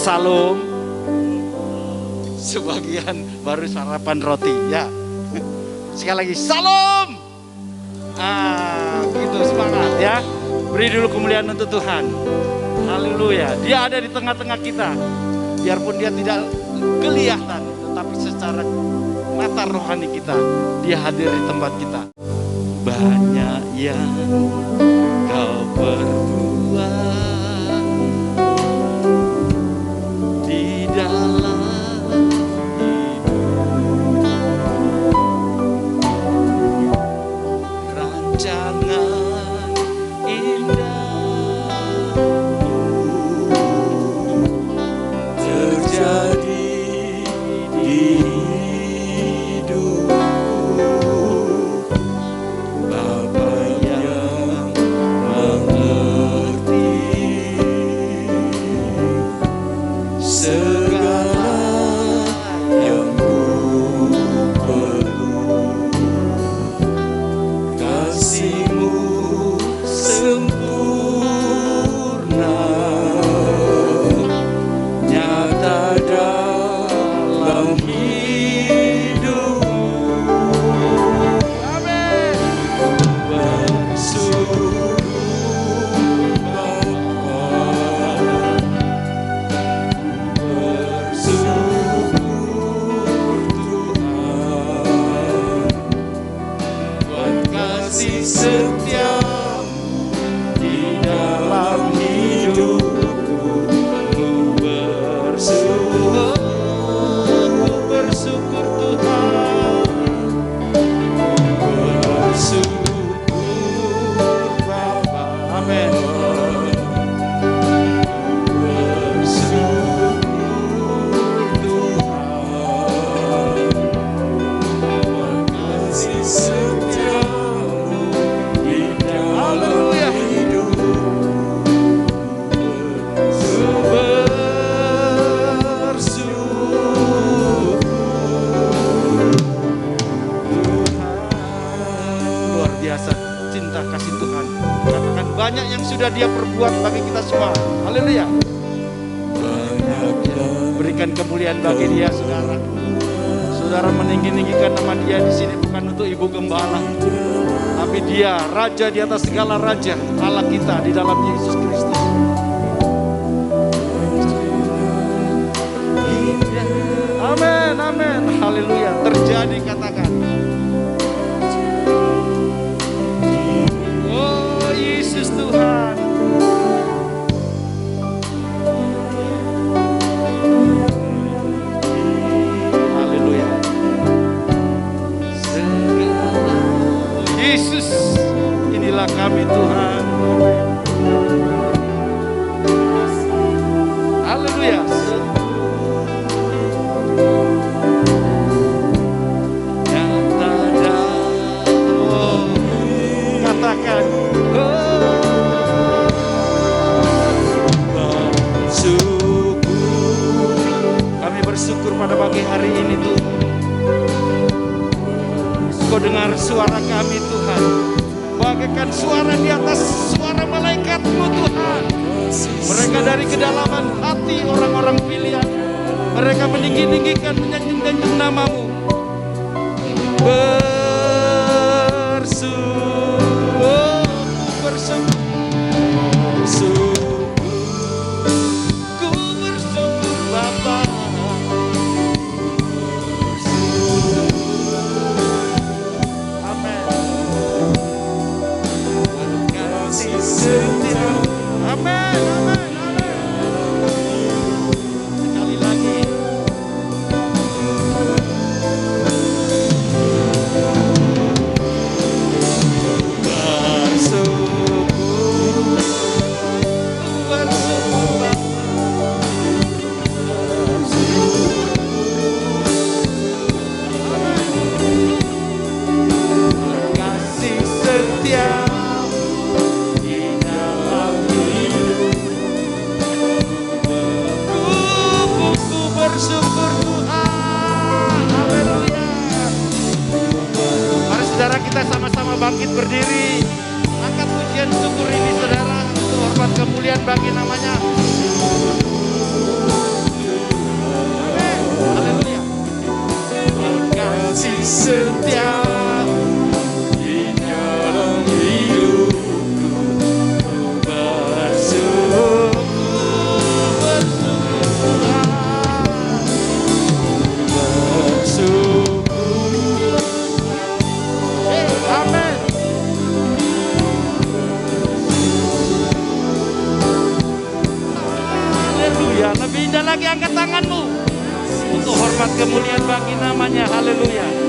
Salam. Sebagian baru sarapan roti ya. Sekali lagi salam. Gitu semangat ya. Beri dulu kemuliaan untuk Tuhan. Haleluya. Dia ada di tengah-tengah kita. Biarpun dia tidak kelihatan, tetapi secara mata rohani kita, dia hadir di tempat kita. Banyak yang kau perbuat sudah dia perbuat bagi kita semua. Haleluya. Berikan kemuliaan bagi dia, saudara. Saudara meninggi-ninggikan nama dia di sini bukan untuk ibu gembala, tapi dia raja di atas segala raja, Allah kita di dalam Yesus Kristus. Amin, amin. Haleluya. Terjadi, katakan. Oh Yesus Tuhan. Haleluya. Yesus, inilah kami Tuhan. Haleluya. Katakan, kami bersyukur pada pagi hari ini Tuhan. Kau dengar suara kami Tuhan, bagaikan suara di atas suara malaikat-Mu Tuhan. Mereka dari kedalaman hati orang-orang pilihan, mereka meninggi-ninggikan, menyanjung-nyanjung nama-Mu. bangkit berdiri. Angkat pujian syukur ini saudara. Untuk hormat kemuliaan bagi namanya. Amin. Haleluya. Kasih setia di dalam hidupku, ku bersyukur, amin. Haleluya. Lebih indah lagi angkat tanganmu untuk hormat kemuliaan bagi namanya. Haleluya.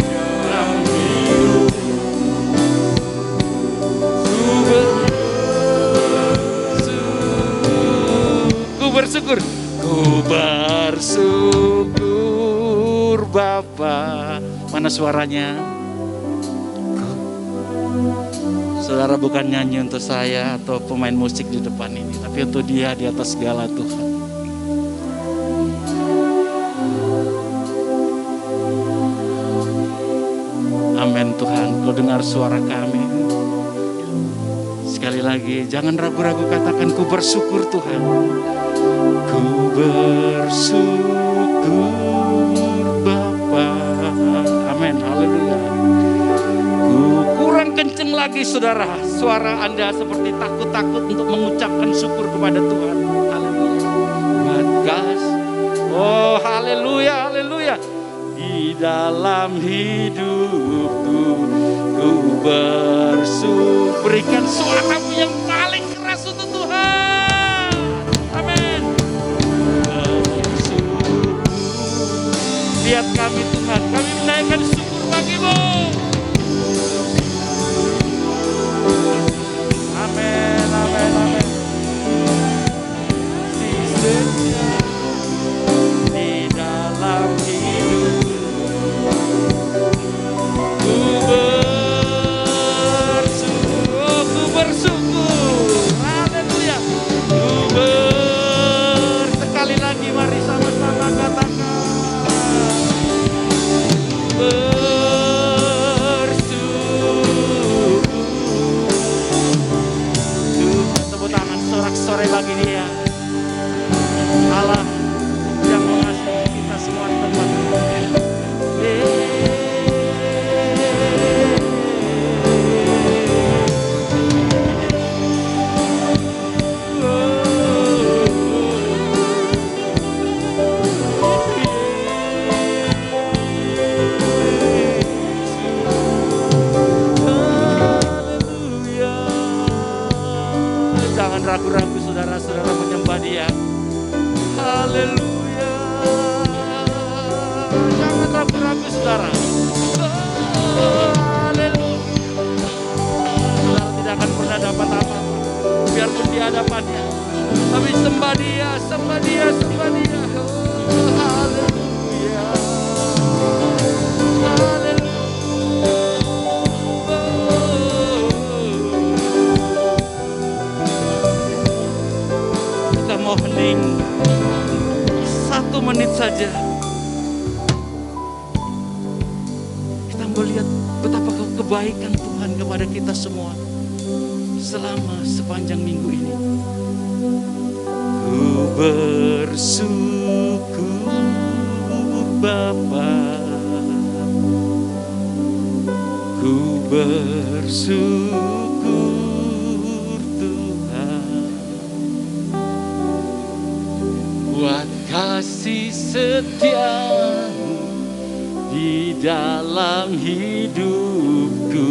Ku bersyukur, ku bersyukur Bapa. Mana suaranya? Saudara bukan nyanyi untuk saya atau pemain musik di depan ini, tapi untuk Dia di atas segala Tuhan. Amin Tuhan, Kau dengar suara kami. Sekali lagi, jangan ragu-ragu katakan ku bersyukur Tuhan. Ku bersyukur Bapa. Amin, haleluya. Kurang kenceng lagi saudara, suara Anda seperti takut-takut untuk mengucapkan syukur kepada Tuhan. Haleluya. Oh haleluya, haleluya. Di dalam hidupku ku bersyukur. Berikan suara kamu yang paling keras untuk Tuhan. Amin. Bersyukur. Lihat kami Tuhan, kami menaikkan syukur bagi-Mu. Amin, amin, amin. Di dalam hidup ku bersyukur, haleluya. Sekali lagi mari sama-sama katakan bersyukur. Tepuk tangan sorak-sorai bagi Dia, Allah yang mengasihi kita semua di tempat ini. Jangan ragu-ragu saudara-saudara menyembah Dia. Haleluya. Jangan ragu-ragu saudara. Haleluya. Saudara tidak akan pernah dapat apa-apa biarpun di hadapannya. Tapi sembah Dia, sembah Dia, sembah Dia. Haleluya. Haleluya. Kita mau hening 1 menit saja. Kita melihat betapa kebaikan Tuhan kepada kita semua selama sepanjang minggu ini. Ku bersyukur Bapa, ku bersyukur Tuhan buat kasih setia-Mu di dalam hidupku.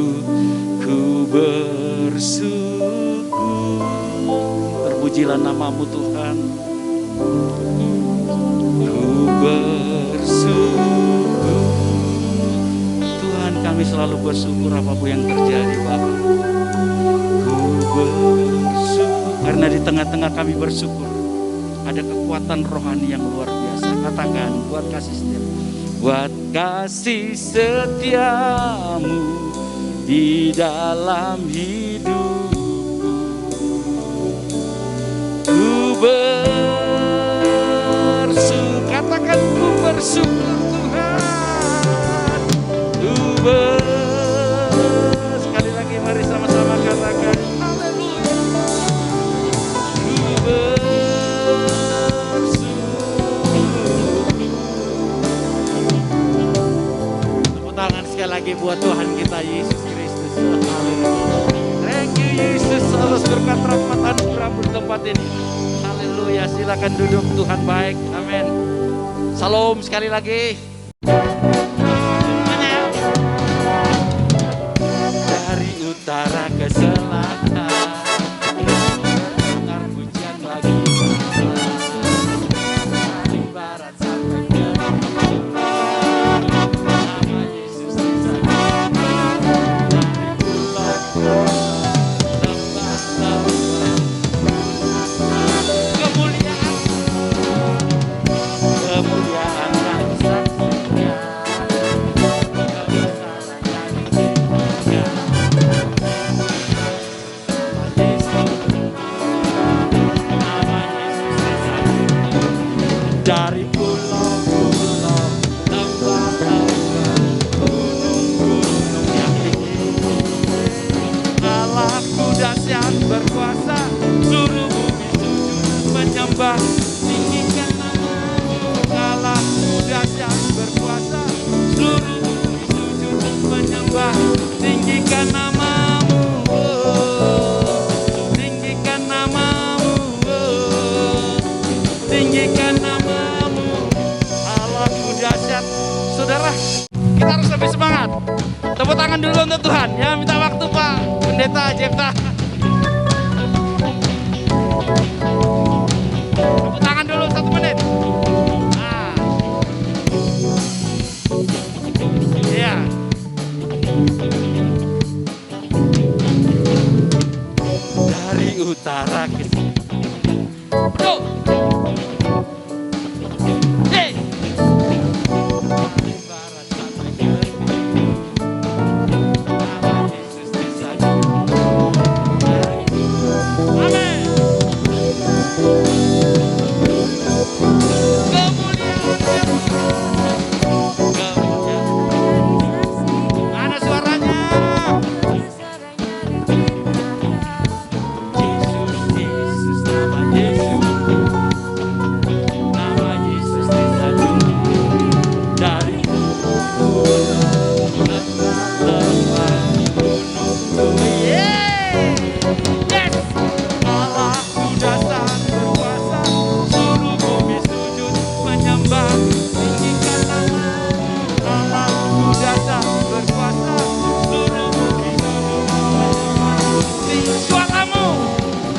Ku bersyukur. Terpujilah nama-Mu Tuhan. Ku bersyukur Tuhan, kami selalu bersyukur apapun yang terjadi Bapa. Ku bersyukur karena di tengah-tengah kami bersyukur ada kekuatan rohani yang luar biasa. Katakan buat kasih setia, buat kasih setia-Mu di dalam hidupku. Ku bersyukur, katakan ku bersyukur Tuhan. Ku sekali lagi mari sekali lagi buat Tuhan kita Yesus Kristus. Haleluya. Thank you Yesus, atas berkat rahmat anugerah di tempat ini. Haleluya, silakan duduk, Tuhan baik. Amin. Salam sekali lagi. Dari utara ke selatan, dengar pujian bagi Bapa. Dari barat sampai ke timur, nama Yesus disayang. Dari pulau ke lembah-lembah, kemuliaan dan saksinya, kebesaran yang ditinggikan. Nama Yesus disayang. Dari pulau-pulau, lembah-lembah, gunung-gunung yang tinggi, Allahku dahsyat berkuasa, seluruh bumi sujud menyembah, tinggikan namamu. Allahku dahsyat berkuasa, seluruh bumi sujud menyembah, tinggikan namamu. Tinggikan namamu. Tinggikan namamu. Allahku dahsyat. Saudara, kita harus lebih semangat. Tepuk tangan dulu untuk Tuhan. Ya, minta waktu Pak Pendeta Jepta. Tepuk tangan dulu 1 menit. Nah. Iya. Dari utara ke Bro. Hey. Dari barat sampai ke timur, nama Yesus disayang. Amin. Mana suaranya? Yesus, nama Yesus, nama Yesus disayang. Dari lembah-lembah, gunung-gunung, yes, Allahku dahsyat berkuasa, seluruh bumi sujud menyembah, tinggikan namamu. Allahku dahsyat berkuasa, seluruh bumi sujud menyembah, tinggi suaramu.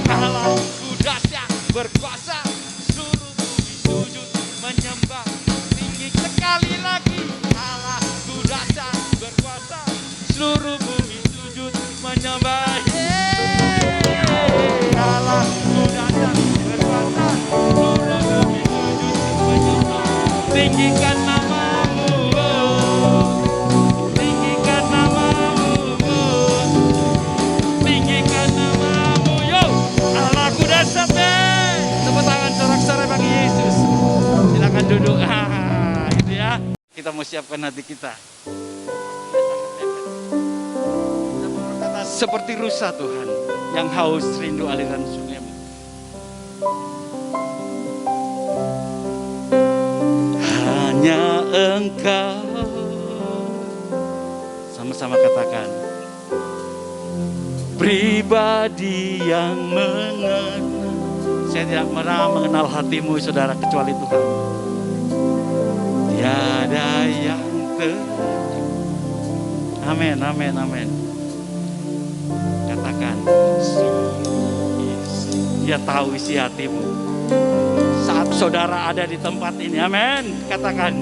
Allahku dahsyat berkuasa, seluruh bumi sujud menyembah, tinggi sekali lagi. Allahku dahsyat berkuasa, seluruh bumi sujud menyembah. Allahku dahsyat berkuasa, seluruh bumi sujud menyembah, tinggikan namamu. Tinggikan namamu. Tinggikan namamu. Yo, Allahku dahsyat. Tepuk tangan sorak-sorai bagi Yesus. Silakan duduk. Gitu ya. Kita mau siapkan hati kita. Kita mau berkata seperti rusa Tuhan yang haus rindu aliran sungai-Mu. Hanya Engkau. Sama-sama katakan. Pribadi yang mengenal. Saya tidak pernah mengenal hatimu saudara kecuali Tuhan. Tiada yang amin, amin, amin. Katakan, Dia tahu isi hatimu. Saat saudara ada di tempat ini, amin. Katakan,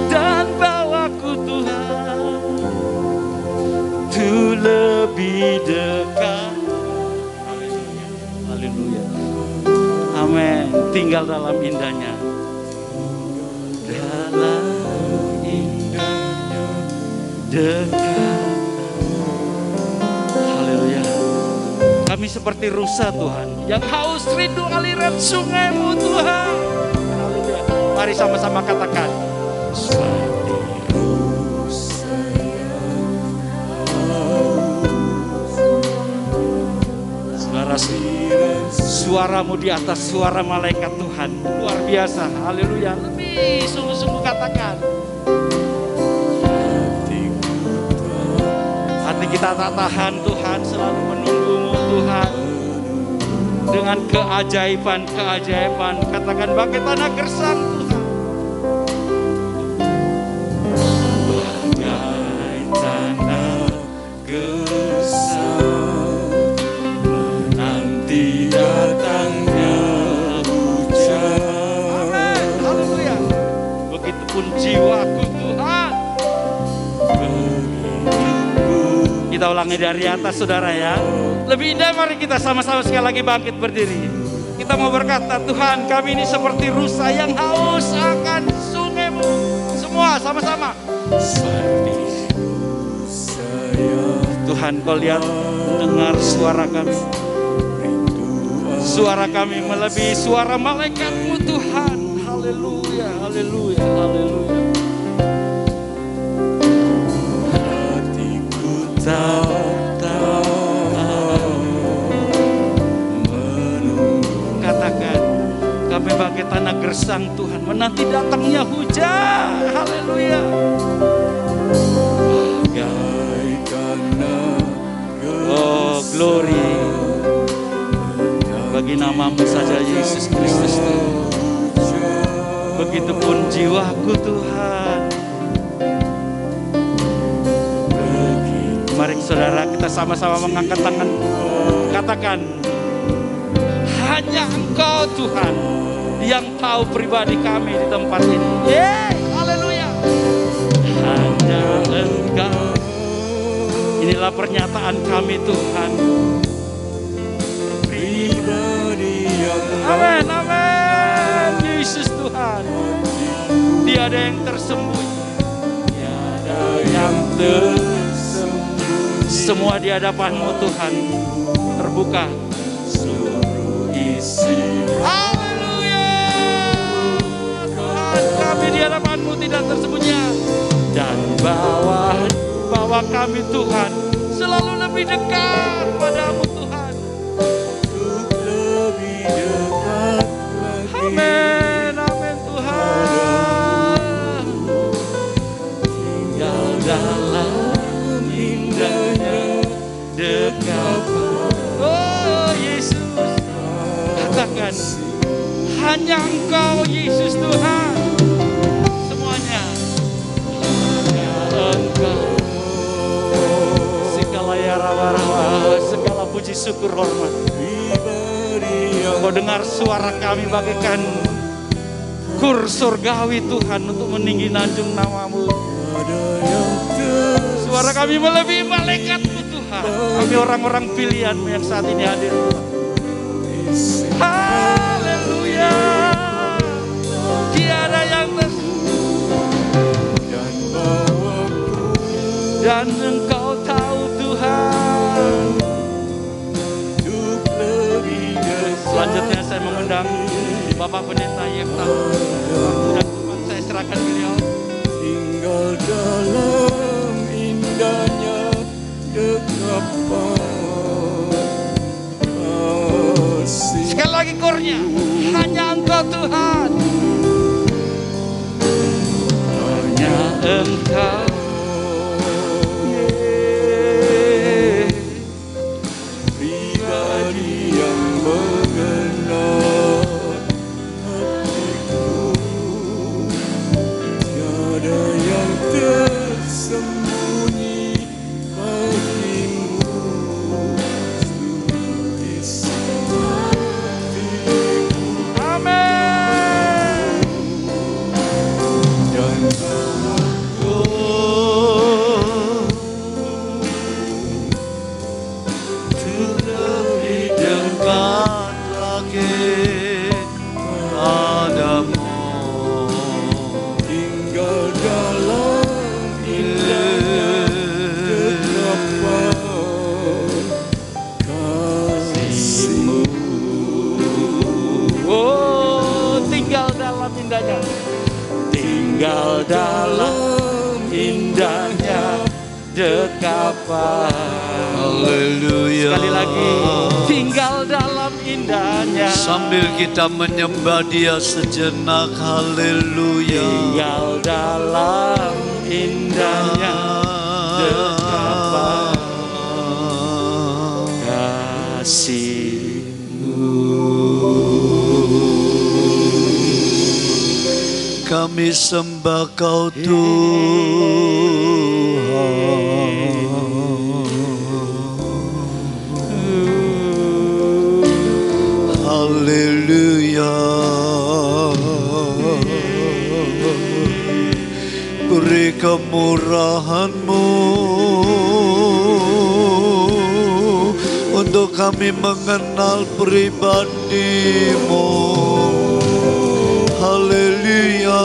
dan bawaku Tuhan, tu lebih dekat. Haleluya, haleluya. Amin. Tinggal dalam indahnya. Dalam indahnya dekat. Haleluya. Kami seperti rusa Tuhan yang haus rindu aliran sungai-Mu Tuhan. Haleluya. Mari sama-sama katakan. Seperti rusa yang haus. Saudara atas suaramu, di atas suara malaikat Tuhan. Luar biasa, haleluya. Lebih sungguh-sungguh katakan. Hati kita tak tahan Tuhan, selalu menunggumu Tuhan. Dengan keajaiban-keajaiban, katakan bagai tanah gersang Tuhan. Bagai tanah gersang, menanti datangnya hujan. Amin, haleluya. Begitupun jiwaku Tuhan. Kita ulangi dari atas saudara ya. Lebih indah, mari kita sama-sama sekali lagi bangkit berdiri. Kita mau berkata, Tuhan kami ini seperti rusa yang haus akan sungai-Mu. Semua sama-sama. Tuhan kau lihat, dengar suara kami. Suara kami melebihi suara malaikat-Mu Tuhan. Haleluya, haleluya, haleluya. Hatiku tahu menunggu. Katakan, kami bagai tanah gersang Tuhan, menanti datangnya hujan. Haleluya. Bagai tanah gersang. Oh, glory bagi nama-Mu saja Yesus Kristus Tuhan. Begitupun jiwaku Tuhan. Mari saudara kita sama-sama mengangkat tangan. Katakan, hanya Engkau Tuhan yang tahu pribadi kami di tempat ini. Haleluya. Hanya Engkau. Inilah pernyataan kami Tuhan. Amin, amin. Yesus Tuhan. Tiada yang tersembunyi. Tiada yang tersembunyi. Semua di hadapan-Mu Tuhan terbuka. Seluruh isi. Haleluya. Tuhan, kami di hadapan-Mu tidak tersembunyi. Dan bawa kami Tuhan selalu lebih dekat padamu Tuhan. Untuk lebih dekat lagi. Amin, amin Tuhan. Tinggal dalam indahnya dekat. Oh Yesus, katakan, hanya Engkau Yesus Tuhan. Semuanya hanya Engkau. Segala ya rawa-rawa, segala puji syukur hormat. Kau dengar suara kami bagaikan kur surgawi Tuhan untuk meninggi nanjung nama-Mu. Suara kami melebihi malaikat-Mu Tuhan. Kami orang-orang pilihan-Mu yang saat ini hadir. Haleluya. Tiada yang dan Engkau tahu Tuhan. Selanjutnya saya mengundang Bapak Pendeta Yefta dan Tuhan saya serahkan beliau. Tinggal dalam indahnya dekapan kasih. Sekali lagi kornya, hanya Engkau Tuhan. Hanya Engkau. Tinggal dalam indahnya dekapan. Haleluya. Sekali lagi, tinggal indahnya. Sambil kita menyembah Dia sejenak, haleluya. Tinggal dalam indahnya betapa kasih-Mu. Kami sembah Kau Tuhan. Haleluya. Beri kemurahan-Mu untuk kami mengenal pribadi-Mu. Haleluya.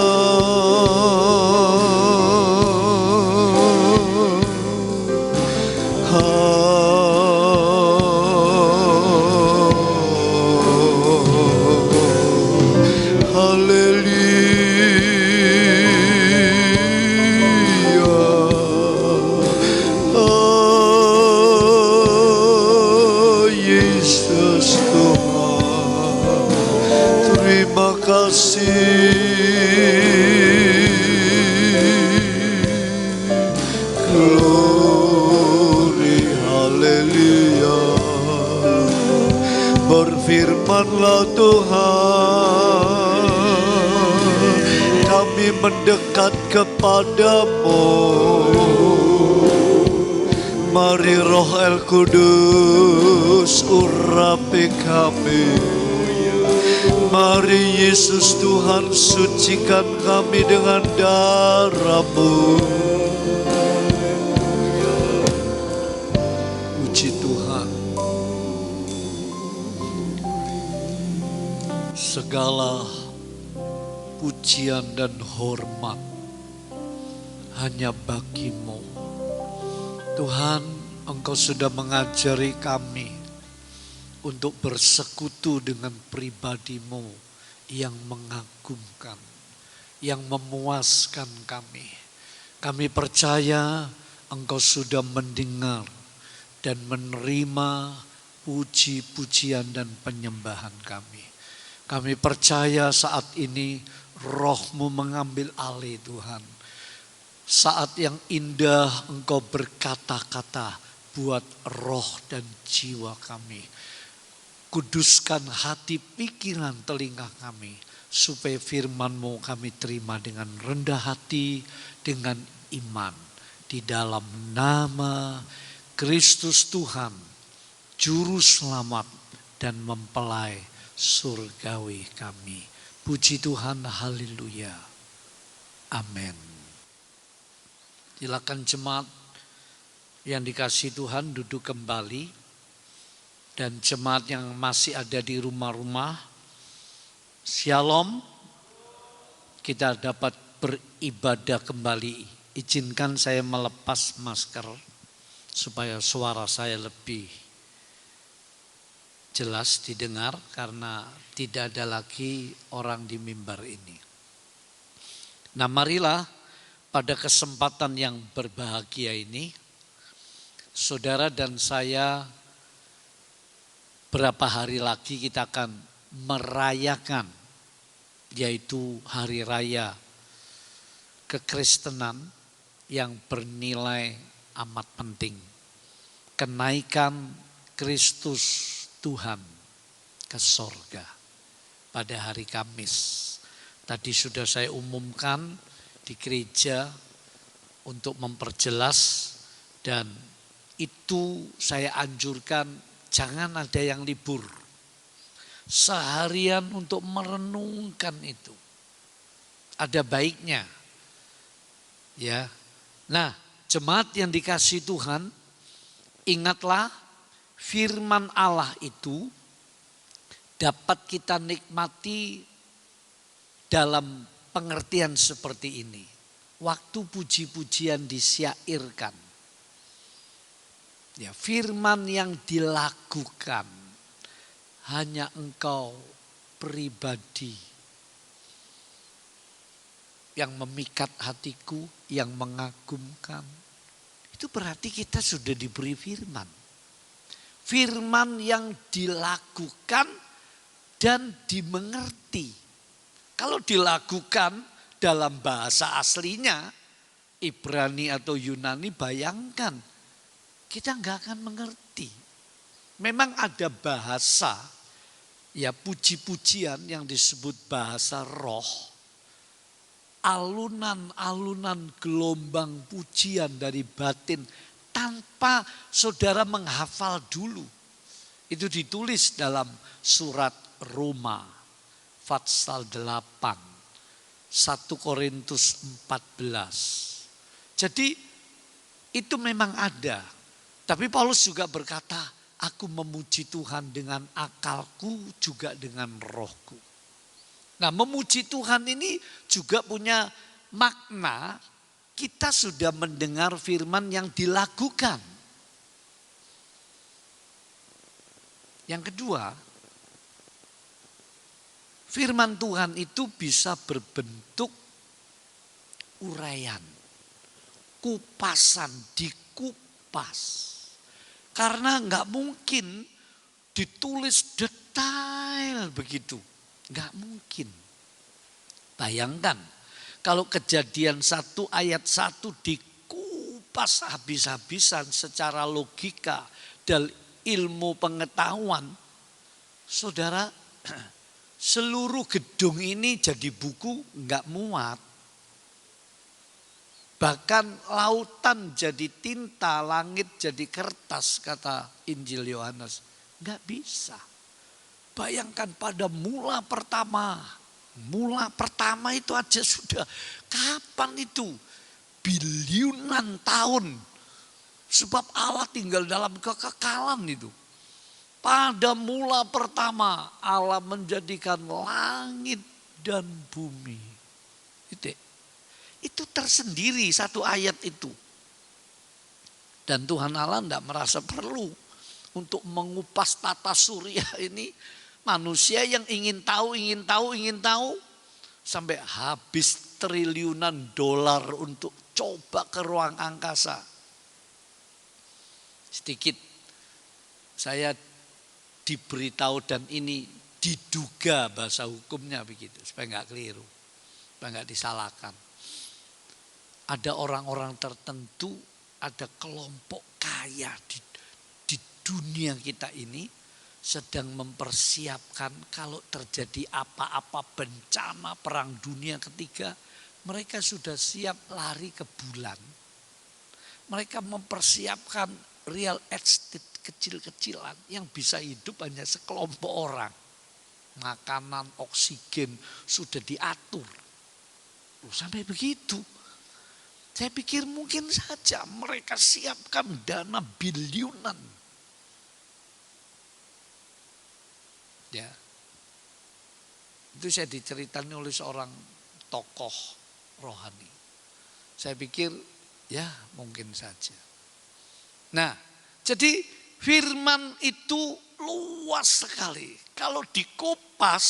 Glory, haleluya. Berfirmanlah Tuhan, kami mendekat kepadamu. Mari Roh El Kudus urapi kami. Mari Yesus Tuhan sucikan kami dengan darah-Mu. Puji Tuhan. Segala pujian dan hormat hanya bagi-Mu. Tuhan, Engkau sudah mengajari kami untuk bersekutu dengan pribadi-Mu yang mengagumkan, yang memuaskan kami. Kami percaya Engkau sudah mendengar dan menerima puji-pujian dan penyembahan kami. Kami percaya saat ini Roh-Mu mengambil alih Tuhan. Saat yang indah Engkau berkata-kata buat roh dan jiwa kami. Kuduskan hati, pikiran, telinga kami. Supaya firman-Mu kami terima dengan rendah hati, dengan iman. Di dalam nama Kristus Tuhan, Juru Selamat dan Mempelai surgawi kami. Puji Tuhan, haleluya. Amin. Silakan jemaat yang dikasihi Tuhan duduk kembali. Dan jemaat yang masih ada di rumah-rumah, Shalom, kita dapat beribadah kembali. Izinkan saya melepas masker supaya suara saya lebih jelas didengar karena tidak ada lagi orang di mimbar ini. Nah, marilah pada kesempatan yang berbahagia ini, saudara dan saya berapa hari lagi kita akan merayakan, yaitu hari raya kekristenan yang bernilai amat penting. Kenaikan Kristus Tuhan ke sorga pada hari Kamis. Tadi sudah saya umumkan di gereja untuk memperjelas, dan itu saya anjurkan. Jangan ada yang libur. Seharian untuk merenungkan itu. Ada baiknya. Ya. Nah, jemaat yang dikasihi Tuhan, ingatlah firman Allah itu dapat kita nikmati dalam pengertian seperti ini. Waktu puji-pujian disyairkan. Ya, firman yang dilakukan hanya Engkau pribadi yang memikat hatiku, yang mengagumkan. Itu berarti kita sudah diberi firman. Firman yang dilakukan dan dimengerti. Kalau dilakukan dalam bahasa aslinya, Ibrani atau Yunani, bayangkan kita nggak akan mengerti. Memang ada bahasa, ya puji-pujian yang disebut bahasa roh. Alunan-alunan gelombang pujian dari batin tanpa saudara menghafal dulu. Itu ditulis dalam surat Roma, pasal 8, 1 Korintus 14. Jadi itu memang ada. Tapi Paulus juga berkata, aku memuji Tuhan dengan akalku juga dengan rohku. Nah, memuji Tuhan ini juga punya makna, kita sudah mendengar firman yang dilakukan. Yang kedua, firman Tuhan itu bisa berbentuk uraian, kupasan, dikupas. Karena nggak mungkin ditulis detail begitu. Nggak mungkin. Bayangkan kalau Kejadian 1 ayat 1 dikupas habis-habisan secara logika dan ilmu pengetahuan. Saudara, seluruh gedung ini jadi buku nggak muat. Bahkan lautan jadi tinta, langit jadi kertas, kata Injil Yohanes. Enggak bisa. Bayangkan pada mula pertama itu aja sudah, kapan itu? Biliunan tahun. Sebab Allah tinggal dalam kekekalan itu. Pada mula pertama Allah menjadikan langit dan bumi. Itu tersendiri satu ayat itu. Dan Tuhan Allah tidak merasa perlu untuk mengupas tata surya ini. Manusia yang ingin tahu. Sampai habis triliunan dolar untuk coba ke ruang angkasa. Sedikit saya diberitahu dan ini diduga bahasa hukumnya begitu. Supaya nggak keliru. Supaya nggak disalahkan. Ada orang-orang tertentu, ada kelompok kaya di dunia kita ini sedang mempersiapkan kalau terjadi apa-apa bencana perang dunia ketiga, mereka sudah siap lari ke bulan. Mereka mempersiapkan real estate kecil-kecilan yang bisa hidup hanya sekelompok orang. Makanan, oksigen sudah diatur. Sampai begitu. Saya pikir mungkin saja mereka siapkan dana biliunan. Ya. Itu saya diceritakan oleh seorang tokoh rohani. Saya pikir ya mungkin saja. Nah, jadi firman itu luas sekali. Kalau dikupas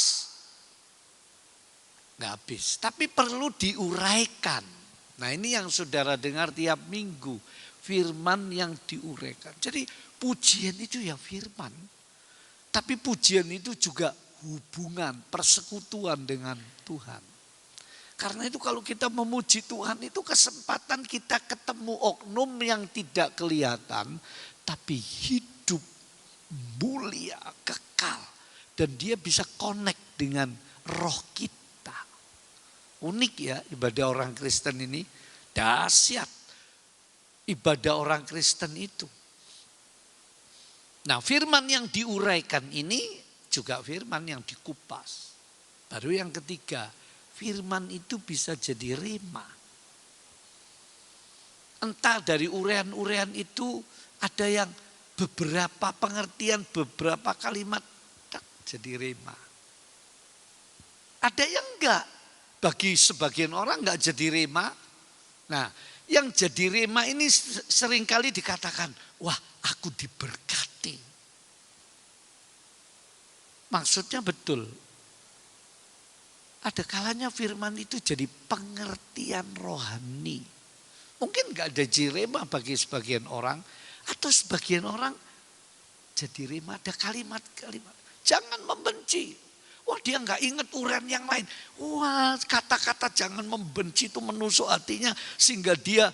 nggak habis, tapi perlu diuraikan. Nah, ini yang saudara dengar tiap minggu. Firman yang diuraikan. Jadi pujian itu ya firman. Tapi pujian itu juga hubungan, persekutuan dengan Tuhan. Karena itu kalau kita memuji Tuhan itu kesempatan kita ketemu oknum yang tidak kelihatan. Tapi hidup, mulia, kekal. Dan dia bisa connect dengan roh kita. Unik ya ibadah orang Kristen ini. Dahsyat ibadah orang Kristen itu. Nah, firman yang diuraikan ini juga firman yang dikupas. Baru yang ketiga, firman itu bisa jadi rema. Entah dari uraian-uraian itu ada yang beberapa pengertian, beberapa kalimat jadi rema. Ada yang enggak. Bagi sebagian orang enggak jadi rema. Nah, yang jadi rema ini seringkali dikatakan, wah aku diberkati. Maksudnya betul. Ada kalanya firman itu jadi pengertian rohani. Mungkin enggak ada jadi rema bagi sebagian orang. Atau sebagian orang jadi rema ada kalimat-kalimat. Jangan membenci. Wah, dia nggak inget uren yang lain. Wah, kata-kata jangan membenci itu menusuk hatinya sehingga dia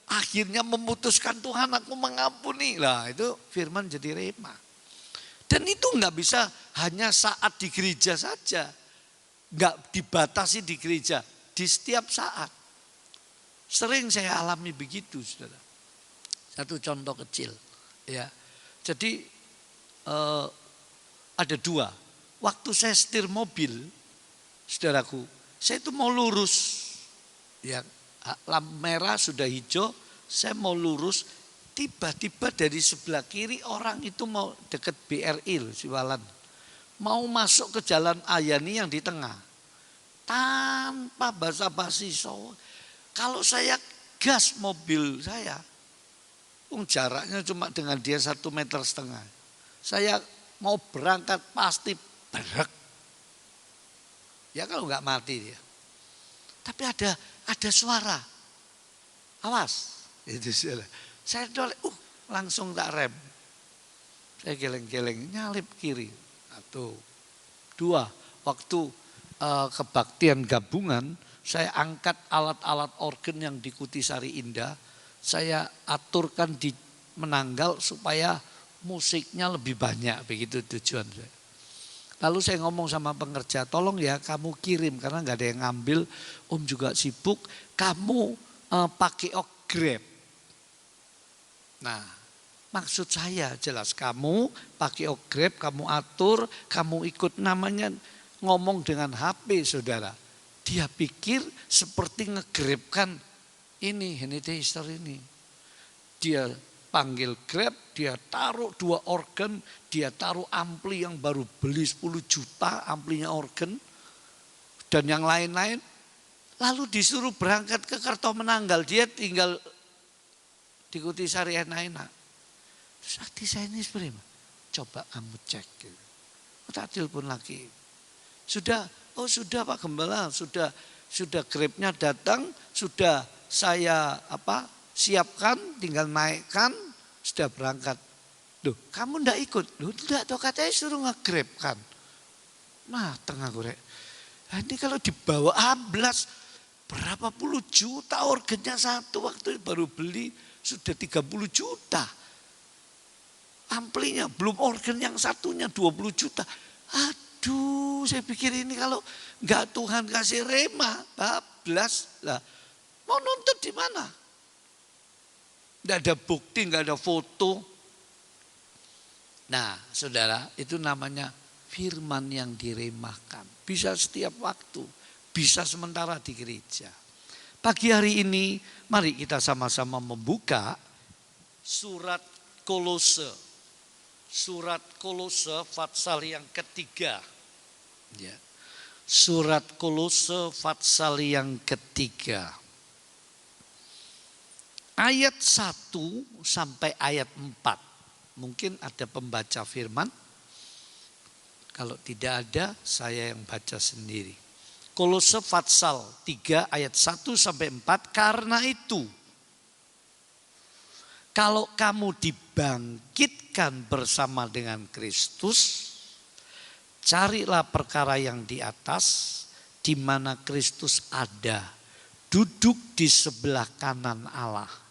akhirnya memutuskan, Tuhan aku mengampuni. Lah itu firman jadi rema. Dan itu nggak bisa hanya saat di gereja saja. Nggak dibatasi di gereja, di setiap saat. Sering saya alami begitu, saudara. Satu contoh kecil. Ya, jadi ada dua. Waktu saya setir mobil, saudaraku, saya itu mau lurus. Ya, lampu merah sudah hijau, saya mau lurus. Tiba-tiba dari sebelah kiri orang itu mau deket BRI loh, Siwalan. Mau masuk ke jalan Ayani yang di tengah. Tanpa basa-basi. Kalau saya gas mobil saya, jaraknya cuma dengan dia 1,5 meter. Saya mau berangkat pasti berek. Ya kalau nggak mati dia. Tapi ada suara. Awas. Itu saya langsung tak rem. Saya geleng-geleng nyalip kiri. Satu. Dua. Waktu kebaktian gabungan, saya angkat alat-alat organ yang di Kutisari Indah. Saya aturkan di menanggal supaya musiknya lebih banyak, begitu tujuan saya. Lalu saya ngomong sama pengerja, tolong ya kamu kirim karena nggak ada yang ngambil, Om juga sibuk, kamu pakai Grab. Nah, maksud saya jelas, kamu pakai Grab, kamu atur, kamu ikut, namanya ngomong dengan HP, saudara. Dia pikir seperti nge-grabkan ini history ini. Dia panggil Grab, dia taruh 2 organ, dia taruh ampli yang baru beli 10 juta amplinya organ, dan yang lain-lain. Lalu disuruh berangkat ke Kertomenanggal, dia tinggal di Kutisari enak-enak. Terus hati saya ini seperti, coba kamu cek. Tak telepon lagi. Sudah Pak Gembala, sudah Grabnya datang, sudah saya siapkan, tinggal naikkan, sudah berangkat. Loh, kamu ndak ikut? Loh, tidak, toh katanya suruh nge-Grab kan. Nah, tengah gorek. Nah, ini kalau dibawa amblas, berapa puluh juta organnya satu, waktu baru beli sudah 30 juta. Amplinya, belum organ yang satunya 20 juta. Aduh, saya pikir ini kalau enggak Tuhan kasih rema, bablas lah. Mau nuntut di mana? Enggak ada bukti, enggak ada foto. Nah, saudara, itu namanya firman yang diremahkan. Bisa setiap waktu, bisa sementara di gereja. Pagi hari ini, mari kita sama-sama membuka surat Kolose. Surat Kolose pasal yang ketiga. Ya. Surat Kolose pasal yang ketiga. Ayat 1 sampai ayat 4. Mungkin ada pembaca firman. Kalau tidak ada, saya yang baca sendiri. Kolose pasal 3 ayat 1 sampai 4. Karena itu, kalau kamu dibangkitkan bersama dengan Kristus, carilah perkara yang di atas, di mana Kristus ada, duduk di sebelah kanan Allah.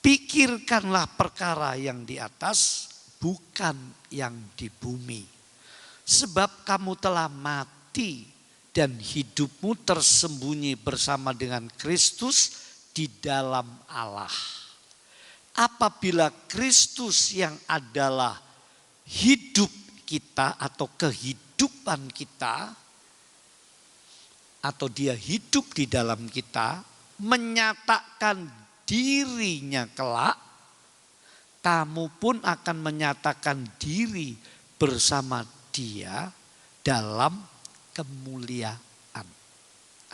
Pikirkanlah perkara yang di atas, bukan yang di bumi. Sebab kamu telah mati dan hidupmu tersembunyi bersama dengan Kristus di dalam Allah. Apabila Kristus yang adalah hidup kita atau kehidupan kita, atau dia hidup di dalam kita, menyatakan dirinya kelak, kamu pun akan menyatakan diri bersama dia dalam kemuliaan.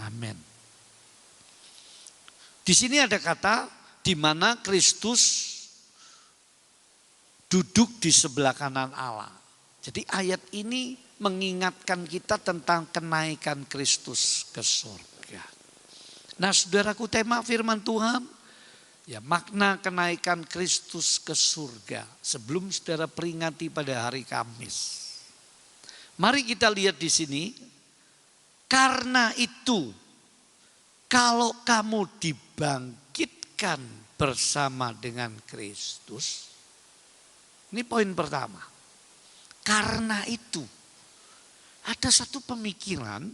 Amin. Di sini ada kata di mana Kristus duduk di sebelah kanan Allah. Jadi ayat ini mengingatkan kita tentang kenaikan Kristus ke surga. Nah, saudaraku, tema firman Tuhan, ya, makna kenaikan Kristus ke surga. Sebelum saudara peringati pada hari Kamis, Mari kita lihat di sini. Karena itu, kalau kamu dibangkitkan bersama dengan Kristus. Ini poin pertama. Karena itu, ada satu pemikiran,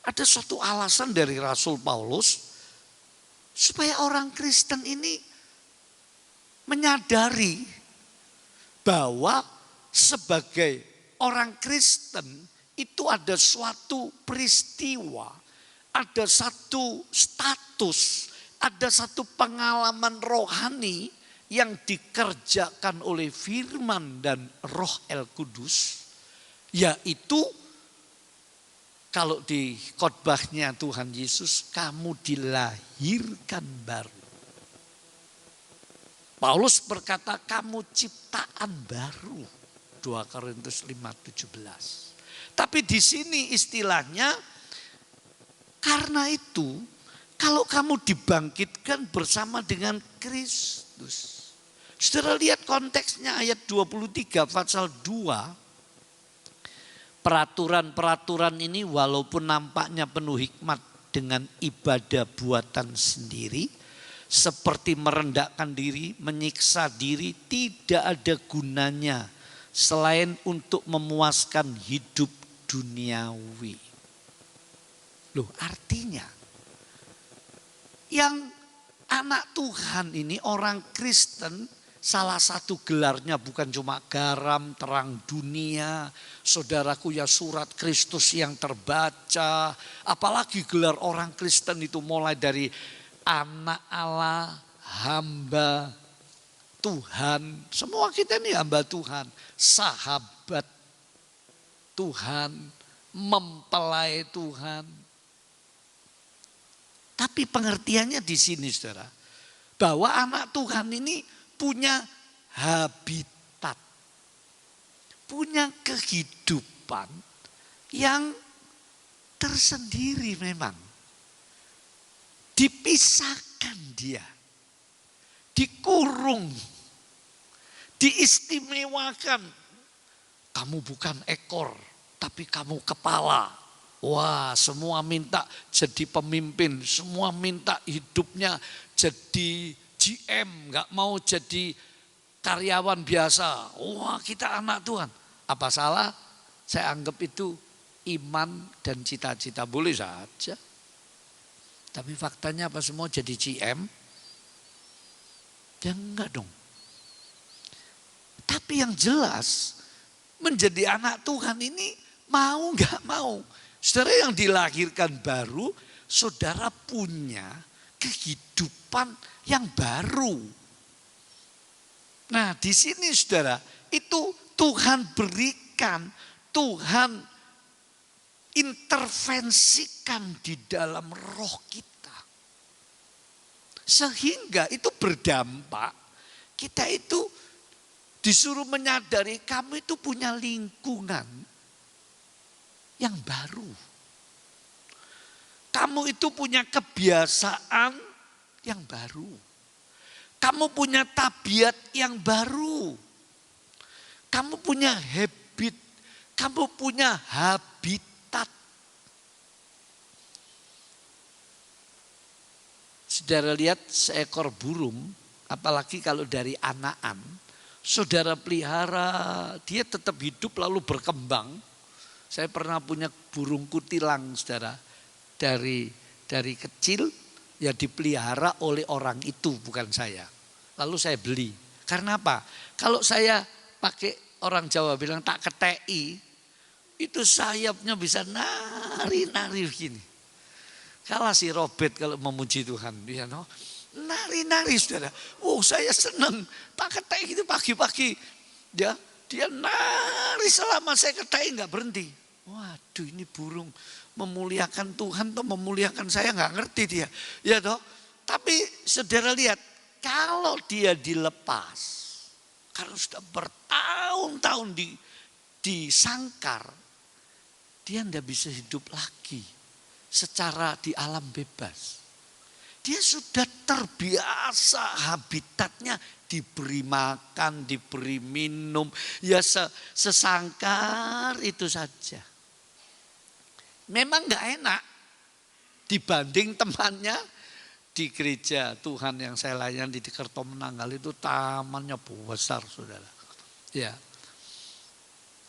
ada satu alasan dari Rasul Paulus supaya orang Kristen ini menyadari bahwa sebagai orang Kristen itu ada suatu peristiwa, ada satu status, ada satu pengalaman rohani yang dikerjakan oleh firman dan Roh El Kudus, yaitu kalau di khotbahnya Tuhan Yesus, kamu dilahirkan baru. Paulus berkata kamu ciptaan baru. 2 Korintus 5:17. Tapi di sini istilahnya, karena itu kalau kamu dibangkitkan bersama dengan Kristus. Saudara lihat konteksnya ayat 23 pasal 2. Peraturan-peraturan ini walaupun nampaknya penuh hikmat dengan ibadah buatan sendiri, seperti merendahkan diri, menyiksa diri, tidak ada gunanya selain untuk memuaskan hidup duniawi. Loh, artinya yang anak Tuhan ini, orang Kristen, salah satu gelarnya bukan cuma garam terang dunia, saudaraku, ya surat Kristus yang terbaca. Apalagi gelar orang Kristen itu mulai dari anak Allah, hamba Tuhan. Semua kita ini hamba Tuhan, sahabat Tuhan, mempelai Tuhan. Tapi pengertiannya di sini, saudara, bahwa anak Tuhan ini punya habitat, punya kehidupan yang tersendiri memang. Dipisahkan dia, dikurung, diistimewakan. Kamu bukan ekor, tapi kamu kepala. Wah, semua minta jadi pemimpin, semua minta hidupnya jadi GM, gak mau jadi karyawan biasa. Wah, kita anak Tuhan. Apa salah? Saya anggap itu iman dan cita-cita, boleh saja. Tapi faktanya apa semua jadi GM? Ya enggak dong. Tapi yang jelas menjadi anak Tuhan ini mau enggak mau. Saudara yang dilahirkan baru, saudara punya kehidupan yang baru. Nah, di sini saudara, itu Tuhan berikan, Tuhan intervensikan di dalam roh kita. Sehingga itu berdampak, kita itu disuruh menyadari kamu itu punya lingkungan yang baru. Kamu itu punya kebiasaan yang baru. Kamu punya tabiat yang baru. Kamu punya habit, kamu punya habitat. Saudara lihat seekor burung, apalagi kalau dari anakan, saudara pelihara, dia tetap hidup lalu berkembang. Saya pernah punya burung kutilang, saudara, dari kecil ya dipelihara oleh orang itu, bukan saya. Lalu saya beli. Karena apa? Kalau saya pakai, orang Jawa bilang tak ketei, itu sayapnya bisa nari-nari begini. Kalah si Robert kalau memuji Tuhan. Dia nari-nari, saudara. Oh, saya senang. Tak ketei gitu pagi-pagi. Dia nari selama saya ketei nggak berhenti. Waduh, ini burung memuliakan Tuhan atau memuliakan saya, nggak ngerti dia. Ya toh. Tapi saudara lihat, kalau dia dilepas, karena sudah bertahun-tahun disangkar, dia tidak bisa hidup lagi secara di alam bebas. Dia sudah terbiasa habitatnya, diberi makan, diberi minum, ya sesangkar itu saja. Memang gak enak dibanding temannya di gereja Tuhan yang saya layani di Kertomenanggal itu tamannya besar, saudara. Ya,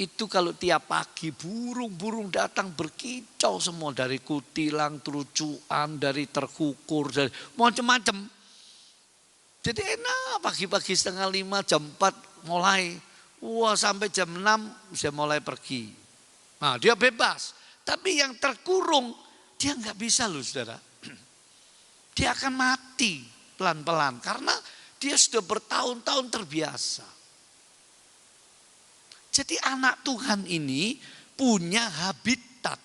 itu kalau tiap pagi burung-burung datang berkicau semua dari kutilang, terucuan, dari terkukur, dari macam-macam. Jadi enak pagi-pagi 4:30 jam 4 mulai. Wah sampai jam 6 bisa mulai pergi. Nah dia bebas. Tapi yang terkurung dia nggak bisa loh saudara. Dia akan mati pelan-pelan karena dia sudah bertahun-tahun terbiasa. Jadi anak Tuhan ini punya habitat.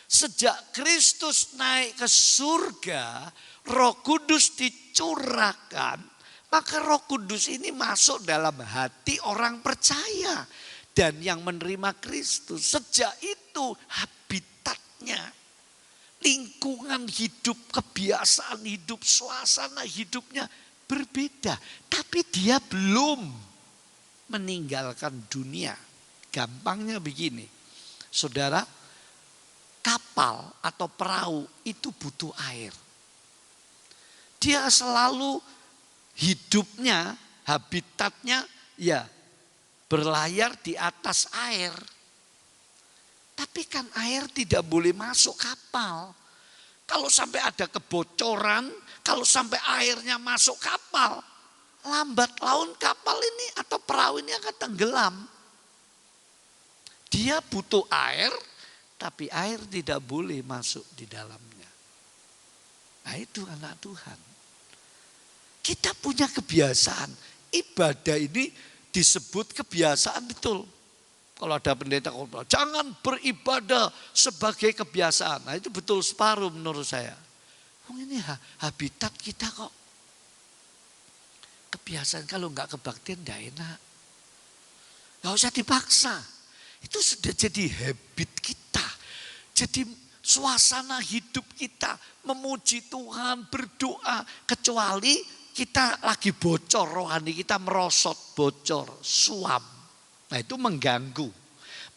Sejak Kristus naik ke surga, Roh Kudus dicurahkan, maka Roh Kudus ini masuk dalam hati orang percaya dan yang menerima Kristus. Sejak itu habitatnya, lingkungan hidup, kebiasaan hidup, suasana hidupnya berbeda. Tapi dia belum meninggalkan dunia. Gampangnya begini, saudara, kapal atau perahu itu butuh air. Dia selalu hidupnya, habitatnya ya berlayar di atas air. Tapi kan air tidak boleh masuk kapal. Kalau sampai ada kebocoran, kalau sampai airnya masuk kapal, lambat laun kapal ini atau perahu ini akan tenggelam. Dia butuh air, tapi air tidak boleh masuk di dalamnya. Nah itu anak Tuhan. Kita punya kebiasaan. Ibadah ini disebut kebiasaan betul. Kalau ada pendeta khotbah, jangan beribadah sebagai kebiasaan. Nah itu betul separuh menurut saya. Ini habitat kita kok. Kebiasaan kalau nggak kebaktian nggak enak. Nggak usah dipaksa. Itu sudah jadi habit kita. Jadi suasana hidup kita memuji Tuhan, berdoa. Kecuali kita lagi bocor rohani, kita merosot, bocor, suam. Nah itu mengganggu.